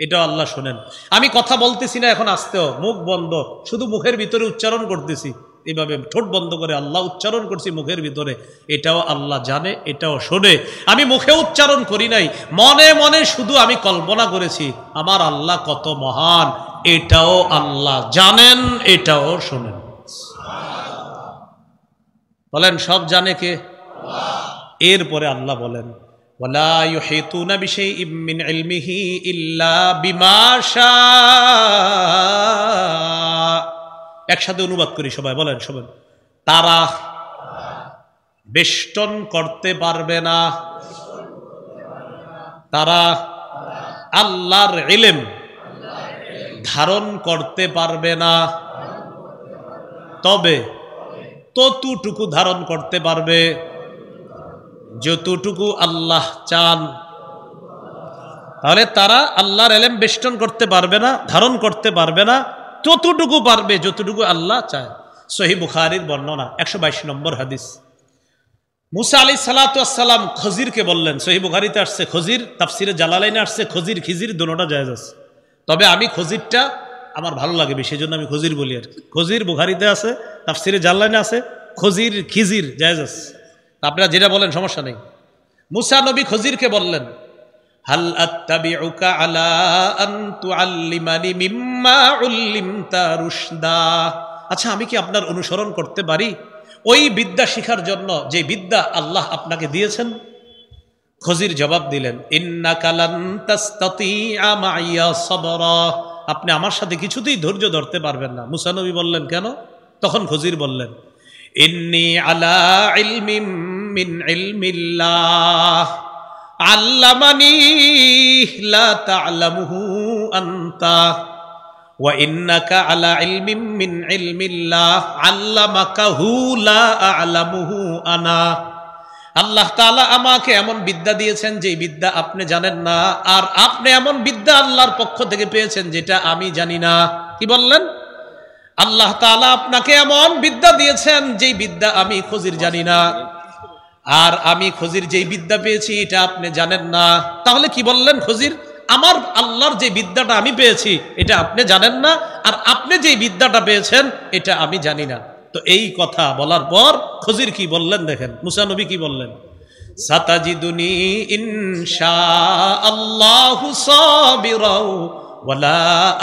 এটাও আল্লাহ শোনেন। আমি কথা বলতেছি না এখন আস্তেও, মুখ বন্ধ, শুধু মুখের ভিতরে উচ্চারণ করতেছি, এইভাবে ঠোঁট বন্ধ করে আল্লাহ উচ্চারণ করছি মুখের ভিতরে, এটাও আল্লাহ জানে, এটাও শোনে। আমি মুখে উচ্চারণ করি নাই, মনে মনে শুধু আমি কল্পনা করেছি আমার আল্লাহ কত মহান, এটাও আল্লাহ জানেন, এটাও শোনেন। বলেন সব জানে কে? এরপরে আল্লাহ বলেন ওয়ালা ইউহিতুনা বিশাইইম মিন ইলমিহি ইল্লা বিমা শাআ। একসাথে অনুবাদ করি সবাই, বলেন সবাই। তারা বেষ্টন করতে পারবে না, তারা আল্লাহর ইলম ধারণ করতে পারবে না, তবে ততটুকু ধারণ করতে পারবে যতটুকু আল্লাহ চান। তাহলে তারা আল্লাহর ইলম বেষ্টন করতে পারবে না, ধারণ করতে পারবে না, ততটুকু পারবে যতটুকু আল্লাহ চায়। সহিহ বুখারীর বর্ণনা 122 নম্বর হাদিস। মুসা আলাইহিস সালাতু ওয়াস সালাম খজিরকে বললেন, সহিহ বুখারীতে আসছে, খজির তাফসিরে জালালাইনে আসছে, খজির খিজির দুটোটা জায়েজ আছে, তবে আমি খজিরটা আমার ভালো লাগে বেশি, সেজন্য আমি খজির বলি আর কি। খজির বুখারীতে আছে, তাফসিরে জালালাইনে আছে, খজির খিজির জায়েজ আছে, আপনারা যেটা বলেন সমস্যা নেই। মুসা নবী খজিরকে বললেন হাল আত্তাবিউকা আলা আন তুআল্লিমানি মিম্মা উল্লিমতা রুশদা, আচ্ছা আমি কি আপনার অনুসরণ করতে পারি ওই বিদ্যা শিখার জন্য যে বিদ্যা আল্লাহ আপনাকে দিয়েছেন? খজির জবাব দিলেন ইন্নাকা লান তাসতাতিআ মাইয়া সাবরা, আপনি আমার সাথে কিছুতেই ধৈর্য ধরতে পারবেন না। মুসা নবী বললেন কেন? তখন খজির বললেন ইন্নী আলা ইলমিম মিন ইলমিল্লাহ আল্লামানি লা তা'লামুহু আনতা ওয়া ইন্নাকা আলা ইলমিম মিন ইলমিল্লাহ আল্লামাকাহু লা আ'লামুহু আনা। আল্লাহ তাআলা আমাকে এমন বিদ্যা দিয়েছেন যে বিদ্যা আপনি জানেন না, আর আপনি এমন বিদ্যা আল্লাহর পক্ষ থেকে পেয়েছেন যেটা আমি জানি না। কি বললেন? আল্লাহ তাআলা আপনাকে এমন বিদ্যা দিয়েছেন যেই বিদ্যা আমি খজির জানি না, আর আমি খজির যেই বিদ্যা পেয়েছি এটা আপনি জানেন না। তাহলে কি বললেন খজির? আমার আল্লাহর যে বিদ্যাটা আমি পেয়েছি এটা আপনি জানেন না, আর আপনি যেই বিদ্যাটা পেয়েছেন এটা আমি জানি না। তো এই কথা বলার পর খজির কি বললেন দেখেন, মুসা নবী কি বললেন? সাতাজিদুনি ইনশাআল্লাহু সাবিরাও ওয়ালা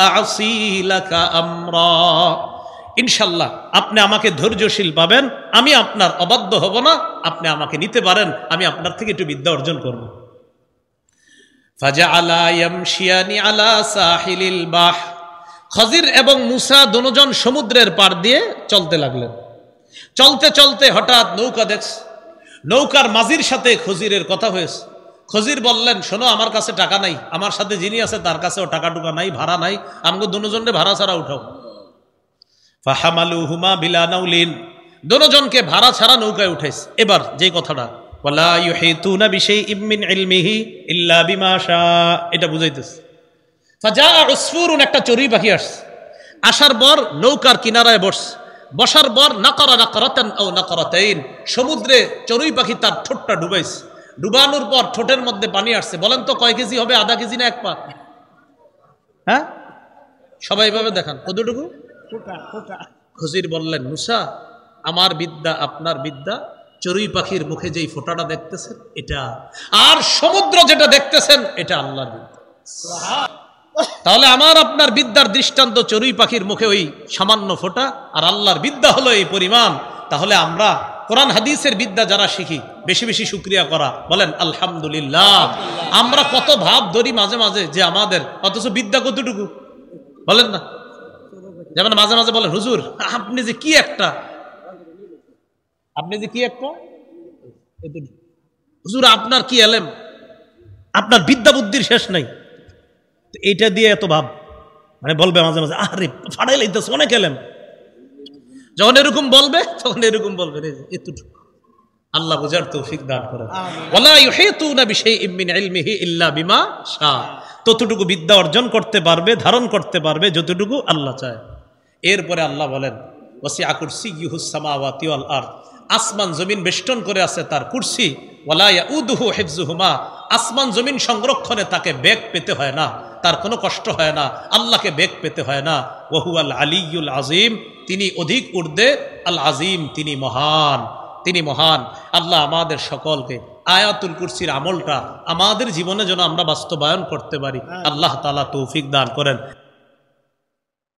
আ'সি লাকা আমরা, ইনশাআল্লাহ আপনি আমাকে ধৈর্যশীল পাবেন, আমি আপনার অবাধ্য হব না, আপনি আমাকে নিতে পারেন, আমি আপনার থেকে একটু বিদ্যা অর্জন করব। ফাজআলা ইয়ামশিয়ানি আলা সাহিলিল বাহ, খজির এবং মুসা দুজন সমুদ্রের পার দিয়ে চলতে লাগলেন। চলতে চলতে হঠাৎ নৌকা দেখছে, নৌকার মাঝির সাথে খজিরের কথা হয়েছে। খজির বললেন শোনো আমার কাছে টাকা নাই, আমার সাথে যিনি আছে তার কাছেও টাকা টুকা নাই, ভাড়া নাই, আমাকে দুজনে ভাড়া ছাড়া উঠাও। ফাহামালুহুমা বিলা নাউলিন, দুজনকে ভাড়া ছাড়া নৌকায় উঠাইছে। এবার যে কথাটা ওয়ালা ইউহিতুনা বিশাইইম মিন ইলমিহি ইল্লা বিমা শাআ, এটা বুঝাইতেছে। ফাজা উসফুরুন, একটা চড়ুই পাখি আসছে, আসার পর নৌকার কিনারায় বসছে, বসার পর নাকারা নাকারাতান আও নাকারাতাইন, সমুদ্রে চড়ুই পাখি তার ঠোঁটটা ডুবাইছে, ডুবানোর পর ঠোঁটের মধ্যে পানি আসছে, বলেন তো কয় কেজি হবে? আধা কেজি না 1 পা? হ্যাঁ, সবাই ভাবে দেখান কতটুকু? খুজির বললেন, মুসা আমার বিদ্যা আপনার বিদ্যা, চড়ুই পাখির মুখে যেই ফোঁটাটা দেখতেছেন এটা, আর সমুদ্র যেটা দেখতেছেন এটা আল্লাহর বিদ্যা। তাহলে আমার আপনার বিদ্যার দৃষ্টান্ত চড়ুই পাখির মুখে ওই সামান্য ফোঁটা, আর আল্লাহর বিদ্যা হলো এই পরিমাণ। তাহলে আমরা কোরআন হাদিসের বিদ্যা যারা শিখি, বেশি বেশি শুকরিয়া করা, বলেন আলহামদুলিল্লাহ। আমরা কত ভাব ধরি মাঝে মাঝে যে আমাদের, অথচ বিদ্যা কতটুকু বলেন না। যেমন মাঝে মাঝে বলেন, হুজুর আপনি যে কি একটা, হুজুর আপনার কি এলেম, আপনার বিদ্যা বুদ্ধির শেষ নাই। এইটা দিয়ে এত ভাব, মানে বলবে মাঝে মাঝে, আরে ফাড়াই লাইতেছে অনেক এলেম। যখন এরকম বলবে তখন এরকম বলবে, এতটুকু। আল্লাহ বুঝার তৌফিক দান করেন। ওয়ালা ইউহিতুনা বিশাইইম মিন ইলমিহি ইল্লা বিমা শা। ততটুকু বিদ্যা অর্জন করতে পারবে, ধারণ করতে পারবে যতটুকু আল্লাহ চায়। এরপরে আল্লাহ বলেন, ওয়াসিআ কুরসিয়্যুহুস সামাওয়াতি ওয়াল আরদ, আসমান জমিন বেষ্টন করে আছে তার কুরসি। ওয়ালা ইয়াউদুহু হিফযুহুমা, আসমান জমিন সংরক্ষণে তাকে বেগ পেতে হয় না, তার কোনো কষ্ট হয় না, আল্লাহকে বেগ পেতে হয় না। ওয়া হুয়াল আলিয়্যুল আযীম, তিনি অধিক ঊর্ধ্বে, আল আযীম, তিনি মহান, তিনি মহান। আল্লাহ আমাদের সকলকে আয়াতুল কুরসির আমলটা আমাদের জীবনে যেন আমরা বাস্তবায়ন করতে পারি, আল্লাহ তাআলা তৌফিক দান করেন।